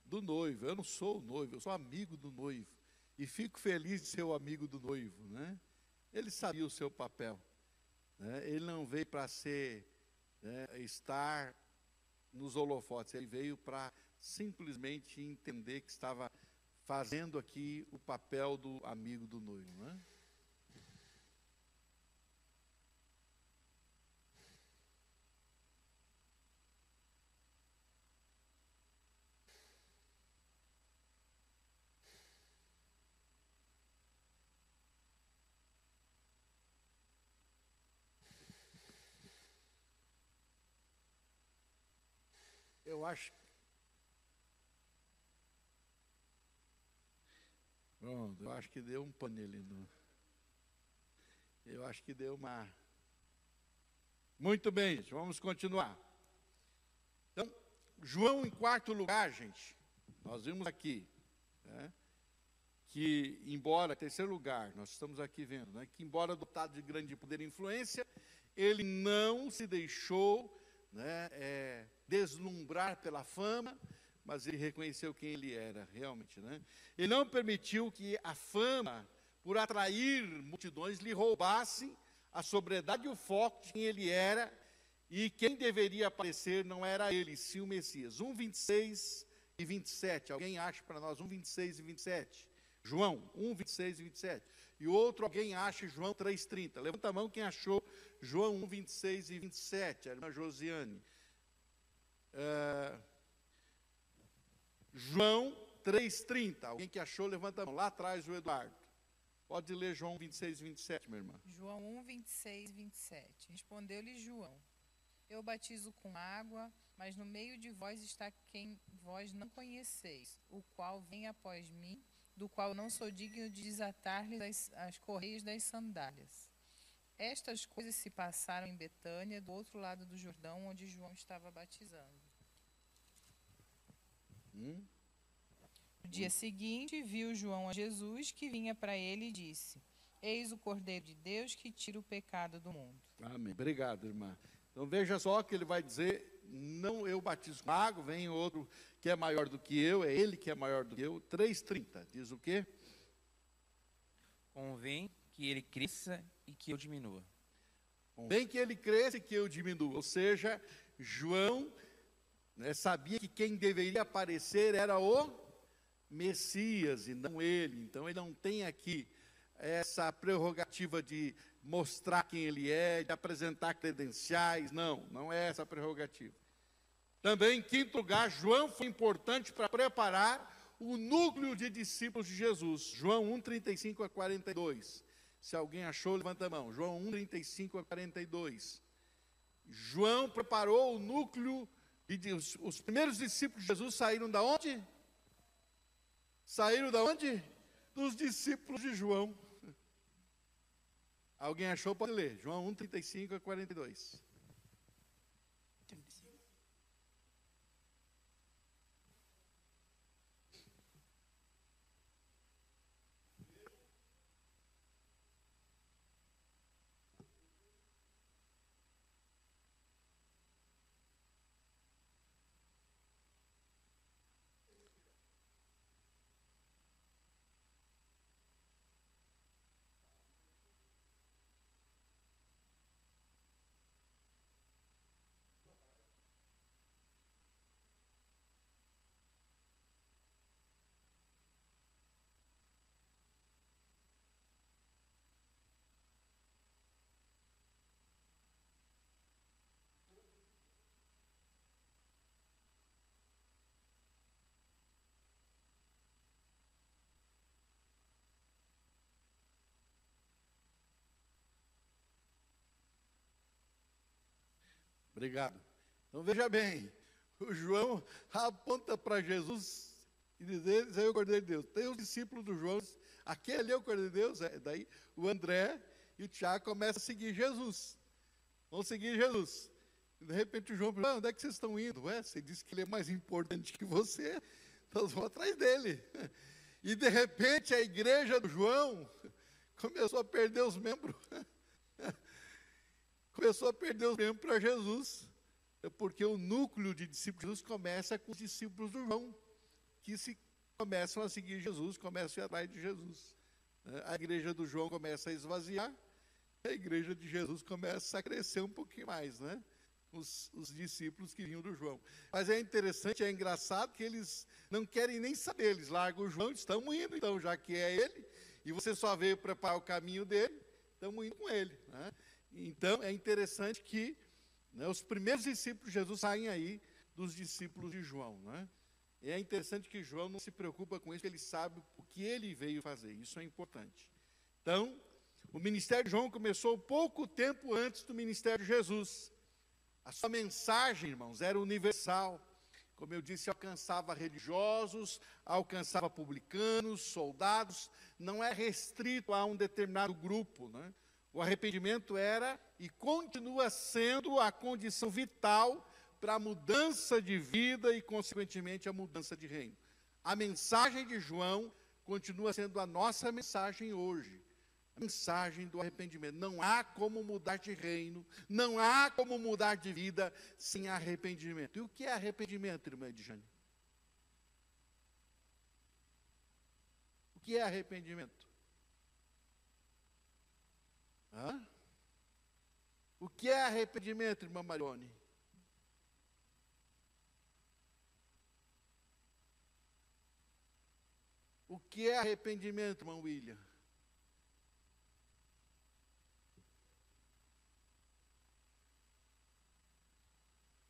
do noivo. Eu não sou o noivo, eu sou amigo do noivo. E fico feliz de ser o amigo do noivo. Né? Ele sabia o seu papel. Né? Ele não veio para estar nos holofotes. Ele veio para simplesmente entender que estava fazendo aqui o papel do amigo do noivo. Né? Eu acho. Pronto, eu acho que deu um panelino. Eu acho que deu uma. Muito bem, gente, vamos continuar. Então, João, em quarto lugar, gente, nós vimos aqui, né, que, embora, terceiro lugar, nós estamos aqui vendo, né, que embora dotado de grande poder e influência, ele não se deixou, né, deslumbrar pela fama, mas ele reconheceu quem ele era, realmente, né? Ele não permitiu que a fama, por atrair multidões, lhe roubasse a sobriedade e o foco de quem ele era, e quem deveria aparecer não era ele, sim o Messias. 1:26 e 27, alguém acha para nós 1:26 e 27? João 1:26 e 27. E outro, alguém acha João 3:30. Levanta a mão quem achou João 1:26 e 27, a irmã Josiane. João 3:30, alguém que achou, levanta a mão. Lá atrás o Eduardo. Pode ler João 26 e 27, minha irmã. João 1:26 e 27. Respondeu-lhe João: Eu batizo com água, mas no meio de vós está quem vós não conheceis, o qual vem após mim, do qual não sou digno de desatar-lhes as correias das sandálias. Estas coisas se passaram em Betânia, do outro lado do Jordão, onde João estava batizando. No dia seguinte, viu João a Jesus, que vinha para ele e disse: Eis o Cordeiro de Deus que tira o pecado do mundo. Amém. Obrigado, irmã. Então veja só que ele vai dizer, não eu batizo com água, vem outro que é maior do que eu, é ele que é maior do que eu. 3:30, diz o quê? Convém que ele cresça e que eu diminua. Convém que ele cresça e que eu diminua. Ou seja, João, né, sabia que quem deveria aparecer era o Messias e não ele. Então ele não tem aqui essa prerrogativa de mostrar quem ele é, de apresentar credenciais. Não é essa a prerrogativa. Também, em quinto lugar, João foi importante para preparar o núcleo de discípulos de Jesus. João 1:35 a 42. Se alguém achou, levanta a mão. João 1:35 a 42. João preparou o núcleo, e os primeiros discípulos de Jesus saíram da onde? Saíram da onde? Dos discípulos de João. Alguém achou? Pode ler. João 1:35 a 42. Obrigado. Então veja bem, o João aponta para Jesus e diz: esse é o Cordeiro de Deus. Tem os discípulos do João, aquele é o Cordeiro de Deus. Daí o André e o Tiago começam a seguir Jesus. Vão seguir Jesus. E de repente o João pergunta: onde é que vocês estão indo? Você disse que ele é mais importante que você, então vão atrás dele. E de repente a igreja do João começou a perder os membros. Começou a perder os membros para Jesus, porque o núcleo de discípulos de Jesus começa com os discípulos do João, que começam a seguir Jesus, começam a ir atrás de Jesus. A igreja do João começa a esvaziar, a igreja de Jesus começa a crescer um pouquinho mais, né? Os discípulos que vinham do João. Mas é interessante, é engraçado que eles não querem nem saber, eles largam o João e estamos indo, então, já que é ele, e você só veio preparar o caminho dele, estamos indo com ele, né? Então, é interessante que, né, os primeiros discípulos de Jesus saem aí dos discípulos de João, né? E é interessante que João não se preocupa com isso, ele sabe o que ele veio fazer, isso é importante. Então, o ministério de João começou pouco tempo antes do ministério de Jesus. A sua mensagem, irmãos, era universal. Como eu disse, alcançava religiosos, alcançava publicanos, soldados, não é restrito a um determinado grupo, né? O arrependimento era e continua sendo a condição vital para a mudança de vida e, consequentemente, a mudança de reino. A mensagem de João continua sendo a nossa mensagem hoje. A mensagem do arrependimento. Não há como mudar de reino, não há como mudar de vida sem arrependimento. E o que é arrependimento, irmã Edjane? O que é arrependimento? Hã? O que é arrependimento, irmã Marione? O que é arrependimento, irmão William?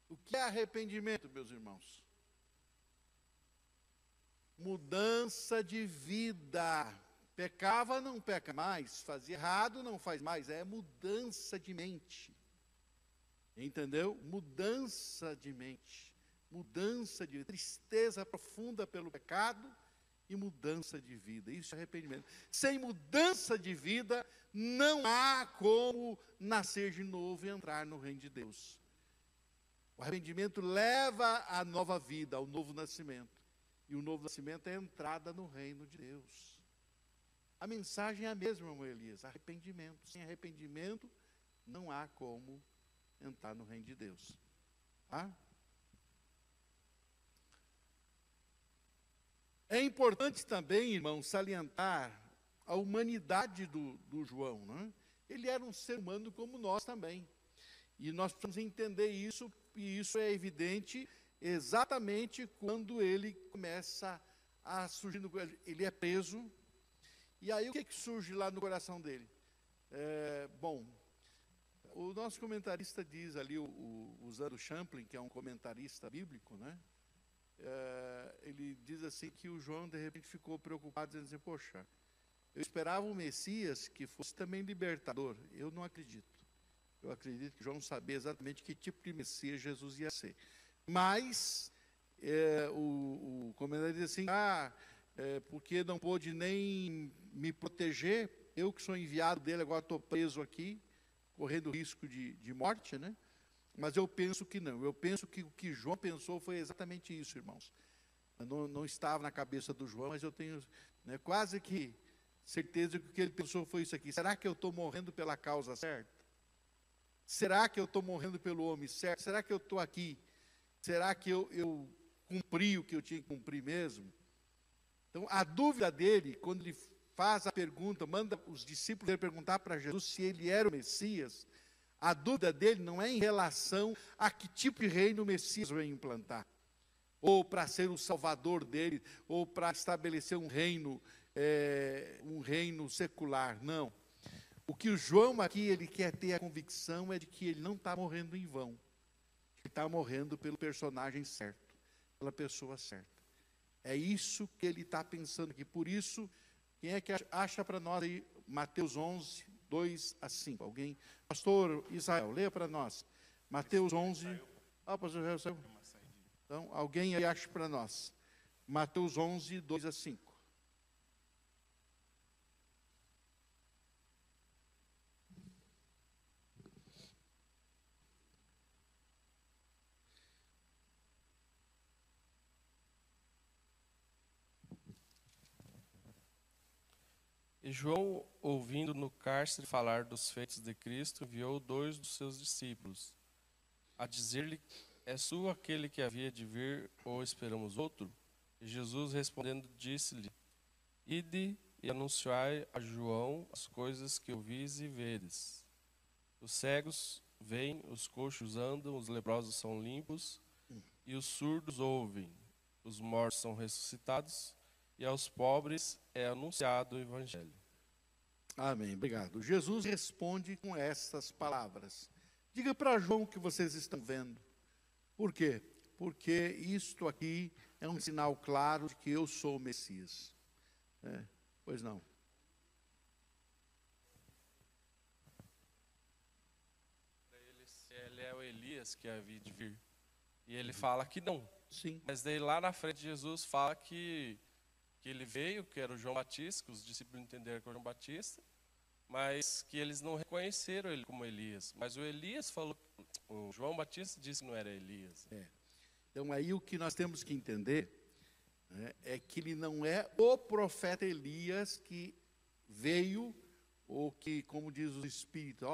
O que é arrependimento, meus irmãos? Mudança de vida. Pecava, não peca mais. Fazia errado, não faz mais. É mudança de mente. Entendeu? Mudança de mente. Mudança de tristeza profunda pelo pecado e mudança de vida. Isso é arrependimento. Sem mudança de vida, não há como nascer de novo e entrar no reino de Deus. O arrependimento leva à nova vida, ao novo nascimento. E o novo nascimento é a entrada no reino de Deus. A mensagem é a mesma, irmão Elias. Arrependimento. Sem arrependimento, não há como entrar no reino de Deus. Tá? É importante também, irmão, salientar a humanidade do João. Né? Ele era um ser humano como nós também. E nós precisamos entender isso, e isso é evidente exatamente quando ele começa a surgir, ele é preso, e aí o que surge lá no coração dele? Bom, o nosso comentarista diz ali, usando Champlin, que é um comentarista bíblico, né? Ele diz assim que o João de repente ficou preocupado, dizendo assim, poxa, eu esperava um Messias que fosse também libertador, eu não acredito. Eu acredito que João sabia exatamente que tipo de Messias Jesus ia ser. Mas, o comentarista diz assim, porque não pôde nem me proteger, eu que sou enviado dele, agora estou preso aqui, correndo risco de morte, né? Mas eu penso que não. Eu penso que o que João pensou foi exatamente isso, irmãos. Não estava na cabeça do João, mas eu tenho quase que certeza que o que ele pensou foi isso aqui. Será que eu estou morrendo pela causa certa? Será que eu estou morrendo pelo homem certo? Será que eu estou aqui? Será que eu cumpri o que eu tinha que cumprir mesmo? Então, a dúvida dele, quando ele faz a pergunta, manda os discípulos dele perguntar para Jesus se ele era o Messias, a dúvida dele não é em relação a que tipo de reino o Messias vai implantar, ou para ser o salvador dele, ou para estabelecer um reino secular, não. O que o João aqui, ele quer ter a convicção é de que ele não está morrendo em vão, ele está morrendo pelo personagem certo, pela pessoa certa. É isso que ele está pensando aqui. Por isso, quem é que acha para nós aí Mateus 11, 2 a 5? Alguém? Pastor Israel, leia para nós. Mateus 11. Pastor Israel saiu. Então, alguém aí acha para nós. Mateus 11, 2 a 5. E João, ouvindo no cárcere falar dos feitos de Cristo, enviou 2 dos seus discípulos, a dizer-lhe, és tu aquele que havia de vir, ou esperamos outro? E Jesus respondendo disse-lhe, ide e anunciai a João as coisas que ouvis e vedes. Os cegos veem, os coxos andam, os leprosos são limpos, e os surdos ouvem, os mortos são ressuscitados, e aos pobres é anunciado o Evangelho. Amém, obrigado. Jesus responde com estas palavras. Diga para João o que vocês estão vendo. Por quê? Porque isto aqui é um sinal claro de que eu sou o Messias. Pois não. Ele é o Elias que havia de vir. E ele fala que não. Sim. Mas daí lá na frente Jesus fala que ele veio, que era o João Batista, que os discípulos entenderam que era o João Batista, mas que eles não reconheceram ele como Elias. Mas o Elias falou, O João Batista disse que não era Elias. Então, aí o que nós temos que entender, né, é que ele não é o profeta Elias que veio, ou que, como diz o Espírito,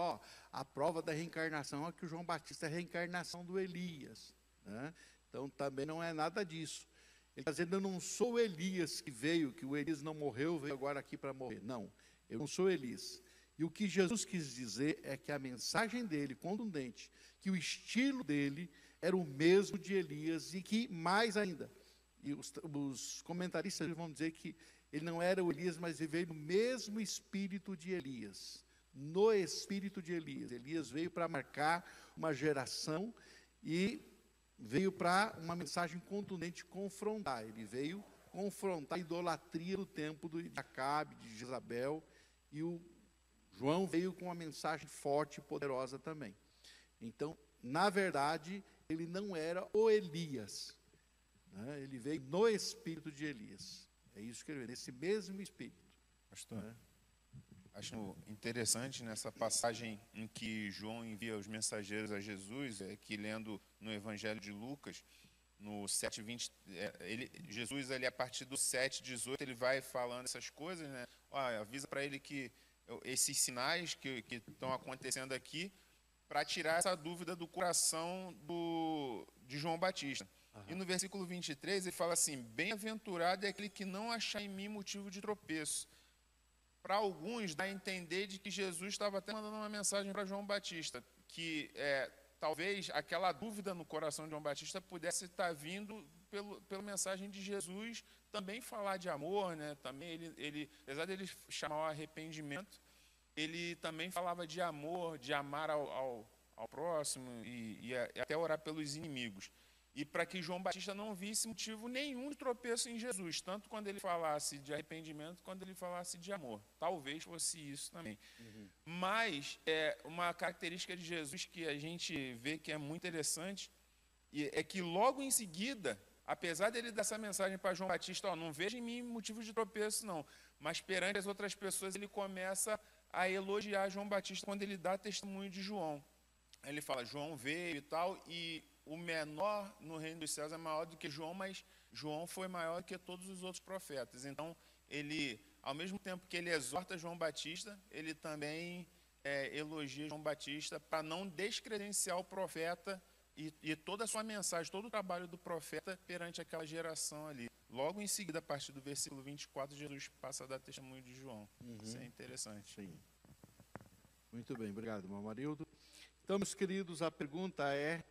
a prova da reencarnação é que o João Batista é a reencarnação do Elias, né? Então, também não é nada disso. Ele está dizendo, eu não sou o Elias que veio, que o Elias não morreu, veio agora aqui para morrer. Não, eu não sou Elias. E o que Jesus quis dizer é que a mensagem dele, contundente, que o estilo dele era o mesmo de Elias, e que, mais ainda, e os comentaristas vão dizer que ele não era o Elias, mas ele veio no mesmo espírito de Elias. No espírito de Elias. Elias veio para marcar uma geração e veio para uma mensagem contundente confrontar. Ele veio confrontar a idolatria do tempo de Acabe, de Jezabel, e o João veio com uma mensagem forte e poderosa também. Então, na verdade, ele não era o Elias, né? Ele veio no espírito de Elias. É isso que ele veio, nesse mesmo espírito. Pastor, acho interessante nessa passagem em que João envia os mensageiros a Jesus, que lendo no Evangelho de Lucas, no 7:20, Jesus, a partir do 7:18, ele vai falando essas coisas, né? Avisa para ele que esses sinais que estão acontecendo aqui, para tirar essa dúvida do coração de João Batista. E no versículo 23, ele fala assim, bem-aventurado é aquele que não achar em mim motivo de tropeço. Para alguns, dá a entender de que Jesus estava até mandando uma mensagem para João Batista, que talvez aquela dúvida no coração de João Batista pudesse estar vindo pela mensagem de Jesus, também falar de amor, né? Também ele, apesar dele chamar o arrependimento, ele também falava de amor, de amar ao próximo e até orar pelos inimigos. E para que João Batista não visse motivo nenhum de tropeço em Jesus, tanto quando ele falasse de arrependimento, quando ele falasse de amor. Talvez fosse isso também. Mas uma característica de Jesus que a gente vê que é muito interessante, é que logo em seguida, apesar dele dar essa mensagem para João Batista, não veja em mim motivo de tropeço não, mas perante as outras pessoas ele começa a elogiar João Batista quando ele dá testemunho de João. Ele fala, João veio e tal, e o menor no reino dos céus é maior do que João, mas João foi maior do que todos os outros profetas. Então, ele, ao mesmo tempo que ele exorta João Batista, ele também elogia João Batista para não descredenciar o profeta e toda a sua mensagem, todo o trabalho do profeta perante aquela geração ali. Logo em seguida, a partir do versículo 24, Jesus passa a dar testemunho de João. Isso é interessante. Sim. Muito bem, obrigado, irmão Marildo. Então, meus queridos, a pergunta é,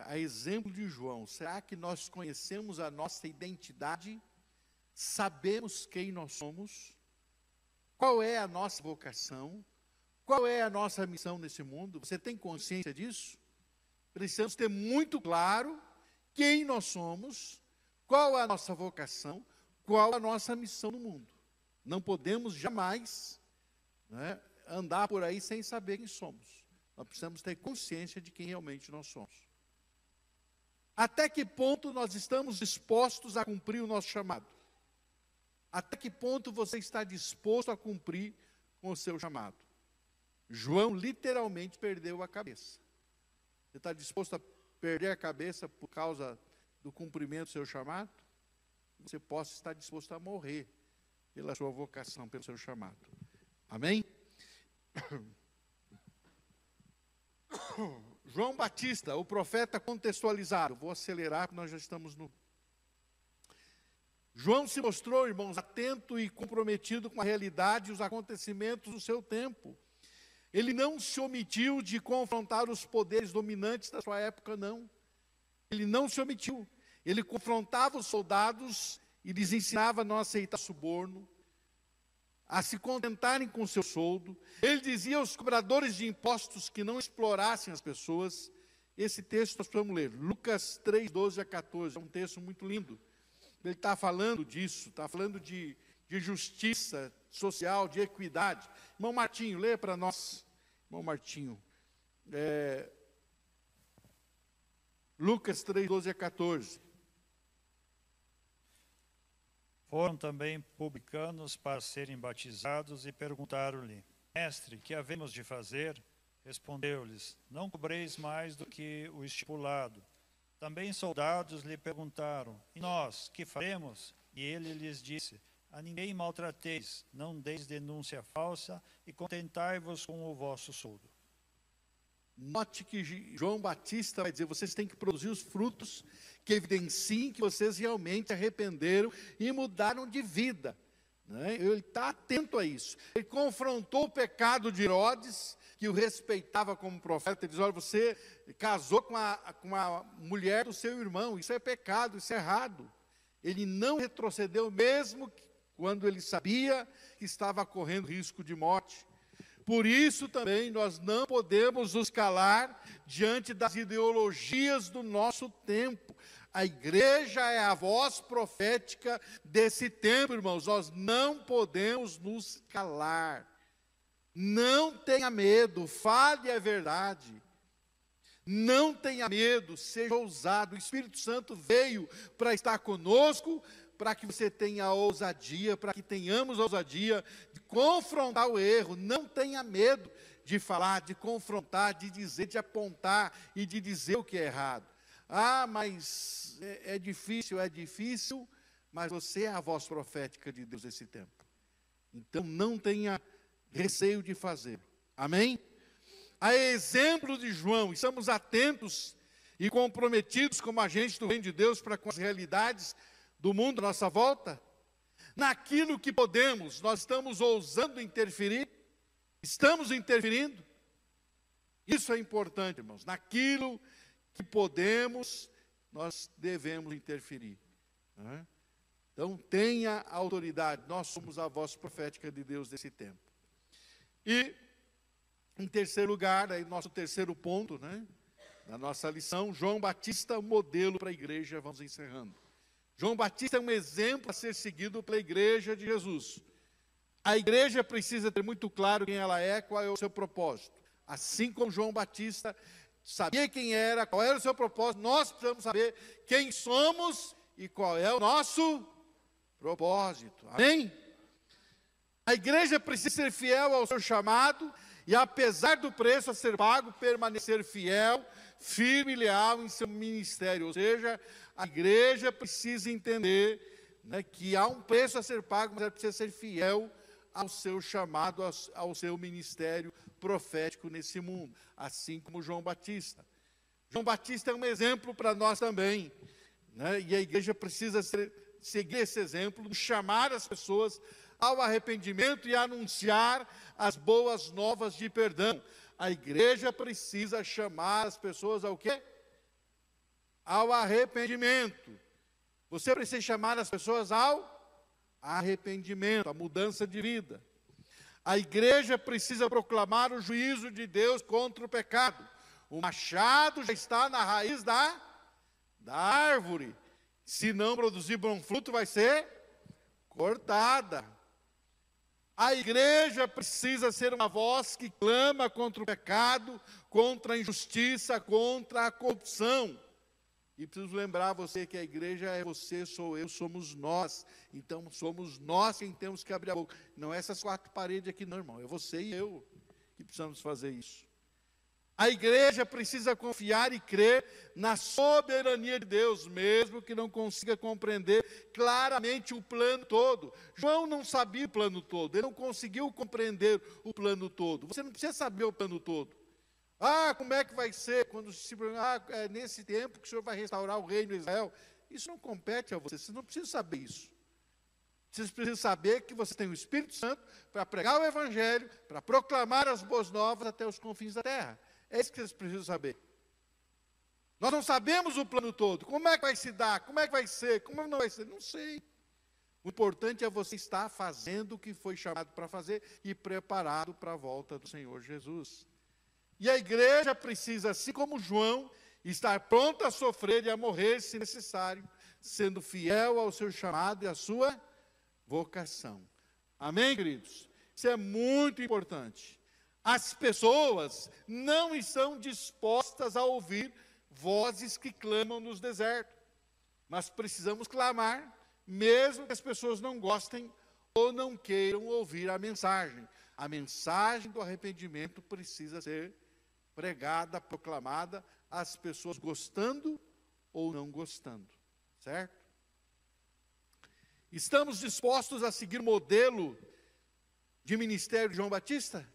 a exemplo de João, será que nós conhecemos a nossa identidade? Sabemos quem nós somos? Qual é a nossa vocação? Qual é a nossa missão nesse mundo? Você tem consciência disso? Precisamos ter muito claro quem nós somos, qual a nossa vocação, qual a nossa missão no mundo. Não podemos jamais, né, andar por aí sem saber quem somos. Nós precisamos ter consciência de quem realmente nós somos. Até que ponto nós estamos dispostos a cumprir o nosso chamado? Até que ponto você está disposto a cumprir com o seu chamado? João literalmente perdeu a cabeça. Você está disposto a perder a cabeça por causa do cumprimento do seu chamado? Você possa estar disposto a morrer pela sua vocação, pelo seu chamado. Amém? João Batista, o profeta contextualizado. Vou acelerar, porque nós já estamos no... João se mostrou, irmãos, atento e comprometido com a realidade e os acontecimentos do seu tempo. Ele não se omitiu de confrontar os poderes dominantes da sua época, não. Ele não se omitiu. Ele confrontava os soldados e lhes ensinava a não aceitar suborno, a se contentarem com o seu soldo. Ele dizia aos cobradores de impostos que não explorassem as pessoas. Esse texto nós vamos ler, Lucas 3, 12 a 14, é um texto muito lindo. Ele está falando disso, está falando de justiça social, de equidade. Irmão Martinho, lê para nós. Irmão Martinho. Lucas 3, 12 a 14. Foram também publicanos para serem batizados e perguntaram-lhe, Mestre, que havemos de fazer? Respondeu-lhes: Não cobreis mais do que o estipulado. Também soldados lhe perguntaram: E nós, que faremos? E ele lhes disse: A ninguém maltrateis, não deis denúncia falsa e contentai-vos com o vosso soldo. Note que João Batista vai dizer: vocês têm que produzir os frutos que evidenciem que vocês realmente arrependeram e mudaram de vida. Né? Ele está atento a isso. Ele confrontou o pecado de Herodes, que o respeitava como profeta. Ele diz: olha, você casou com a mulher do seu irmão, isso é pecado, isso é errado. Ele não retrocedeu mesmo quando ele sabia que estava correndo risco de morte. Por isso também nós não podemos nos calar diante das ideologias do nosso tempo. A igreja é a voz profética desse tempo, irmãos. Nós não podemos nos calar. Não tenha medo, fale a verdade. Não tenha medo, seja ousado. O Espírito Santo veio para estar conosco, para que você tenha ousadia, para que tenhamos ousadia de confrontar o erro. Não tenha medo de falar, de confrontar, de dizer, de apontar e de dizer o que é errado. Ah, mas é difícil, mas você é a voz profética de Deus nesse tempo. Então não tenha receio de fazer. Amém? A exemplo de João, estamos atentos e comprometidos como agentes do reino de Deus para com as realidades do mundo à nossa volta? Naquilo que podemos, nós estamos ousando interferir? Estamos interferindo? Isso é importante, irmãos. Naquilo que podemos, nós devemos interferir. Né? Então, tenha autoridade. Nós somos a voz profética de Deus desse tempo. E, em terceiro lugar, aí nosso terceiro ponto, né, da nossa lição, João Batista, modelo para a igreja. Vamos encerrando. João Batista é um exemplo a ser seguido pela igreja de Jesus. A igreja precisa ter muito claro quem ela é, qual é o seu propósito. Assim como João Batista sabia quem era, qual era o seu propósito, nós precisamos saber quem somos e qual é o nosso propósito. Amém? A igreja precisa ser fiel ao seu chamado e, apesar do preço a ser pago, permanecer fiel, firme e leal em seu ministério. Ou seja, a igreja precisa entender, né, que há um preço a ser pago, mas ela precisa ser fiel ao seu chamado, ao seu ministério profético nesse mundo, assim como João Batista. João Batista é um exemplo para nós também, né? E a igreja precisa seguir esse exemplo, chamar as pessoas ao arrependimento e anunciar as boas novas de perdão. A igreja precisa chamar as pessoas ao quê? Ao arrependimento. Você precisa chamar as pessoas ao arrependimento, à mudança de vida. A igreja precisa proclamar o juízo de Deus contra o pecado. O machado já está na raiz da árvore. Se não produzir bom fruto, vai ser cortada. A igreja precisa ser uma voz que clama contra o pecado, contra a injustiça, contra a corrupção. E preciso lembrar você que a igreja é você, sou eu, somos nós. Então, somos nós quem temos que abrir a boca. Não é essas quatro paredes aqui não, irmão. É você e eu que precisamos fazer isso. A igreja precisa confiar e crer na soberania de Deus, mesmo que não consiga compreender claramente o plano todo. João não sabia o plano todo, ele não conseguiu compreender o plano todo. Você não precisa saber o plano todo. Ah, como é que vai ser quando é nesse tempo que o Senhor vai restaurar o reino de Israel? Isso não compete a você, você não precisa saber isso. Você precisa saber que você tem o Espírito Santo para pregar o Evangelho, para proclamar as boas novas até os confins da terra. É isso que vocês precisam saber. Nós não sabemos o plano todo. Como é que vai se dar? Como é que vai ser? Como não vai ser? Não sei. O importante é você estar fazendo o que foi chamado para fazer e preparado para a volta do Senhor Jesus. E a igreja precisa, assim como João, estar pronta a sofrer e a morrer, se necessário, sendo fiel ao seu chamado e à sua vocação. Amém, queridos? Isso é muito importante. As pessoas não estão dispostas a ouvir vozes que clamam nos desertos, mas precisamos clamar, mesmo que as pessoas não gostem ou não queiram ouvir a mensagem. A mensagem do arrependimento precisa ser pregada, proclamada, as pessoas gostando ou não gostando, certo? Estamos dispostos a seguir o modelo de ministério de João Batista?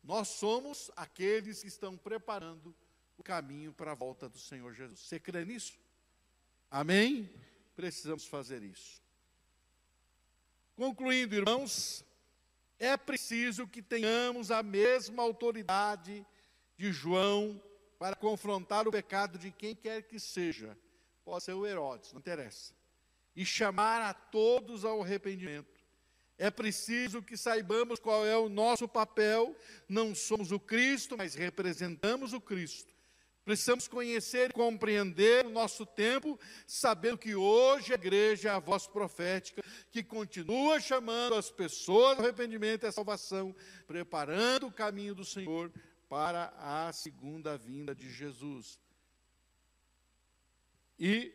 Nós somos aqueles que estão preparando o caminho para a volta do Senhor Jesus. Você crê nisso? Amém? Precisamos fazer isso. Concluindo, irmãos, é preciso que tenhamos a mesma autoridade de João para confrontar o pecado de quem quer que seja. Pode ser o Herodes, não interessa. E chamar a todos ao arrependimento. É preciso que saibamos qual é o nosso papel. Não somos o Cristo, mas representamos o Cristo. Precisamos conhecer e compreender o nosso tempo, sabendo que hoje a igreja é a voz profética, que continua chamando as pessoas ao arrependimento e à salvação, preparando o caminho do Senhor para a segunda vinda de Jesus. E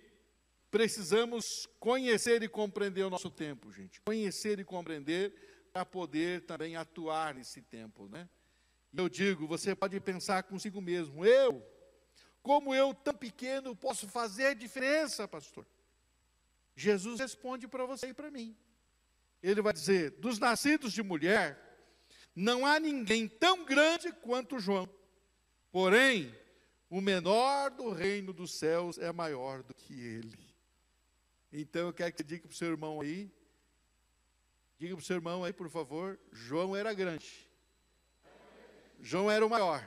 precisamos conhecer e compreender o nosso tempo, gente. Conhecer e compreender para poder também atuar nesse tempo, né? E eu digo, você pode pensar consigo mesmo, como eu, tão pequeno, posso fazer diferença, pastor? Jesus responde para você e para mim. Ele vai dizer, dos nascidos de mulher, não há ninguém tão grande quanto João. Porém, o menor do reino dos céus é maior do que ele. Então, eu quero que você diga para o seu irmão aí, por favor, João era grande. João era o maior.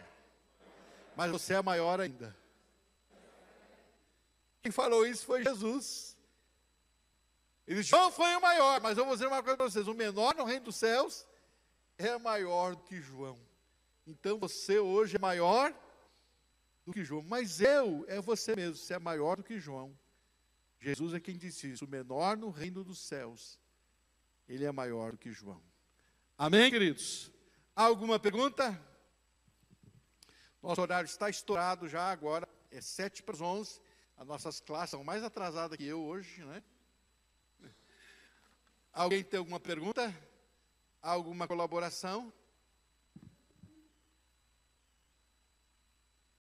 Mas você é maior ainda. Quem falou isso foi Jesus. Ele disse, João foi o maior, mas eu vou dizer uma coisa para vocês, o menor no reino dos céus é maior do que João. Então você hoje é maior do que João. Mas é você mesmo, você é maior do que João. Jesus é quem disse isso, o menor no reino dos céus, ele é maior do que João. Amém, queridos? Alguma pergunta? Nosso horário está estourado já agora, é 7:11. As nossas classes são mais atrasadas que eu hoje, né? Alguém tem alguma pergunta? Alguma colaboração?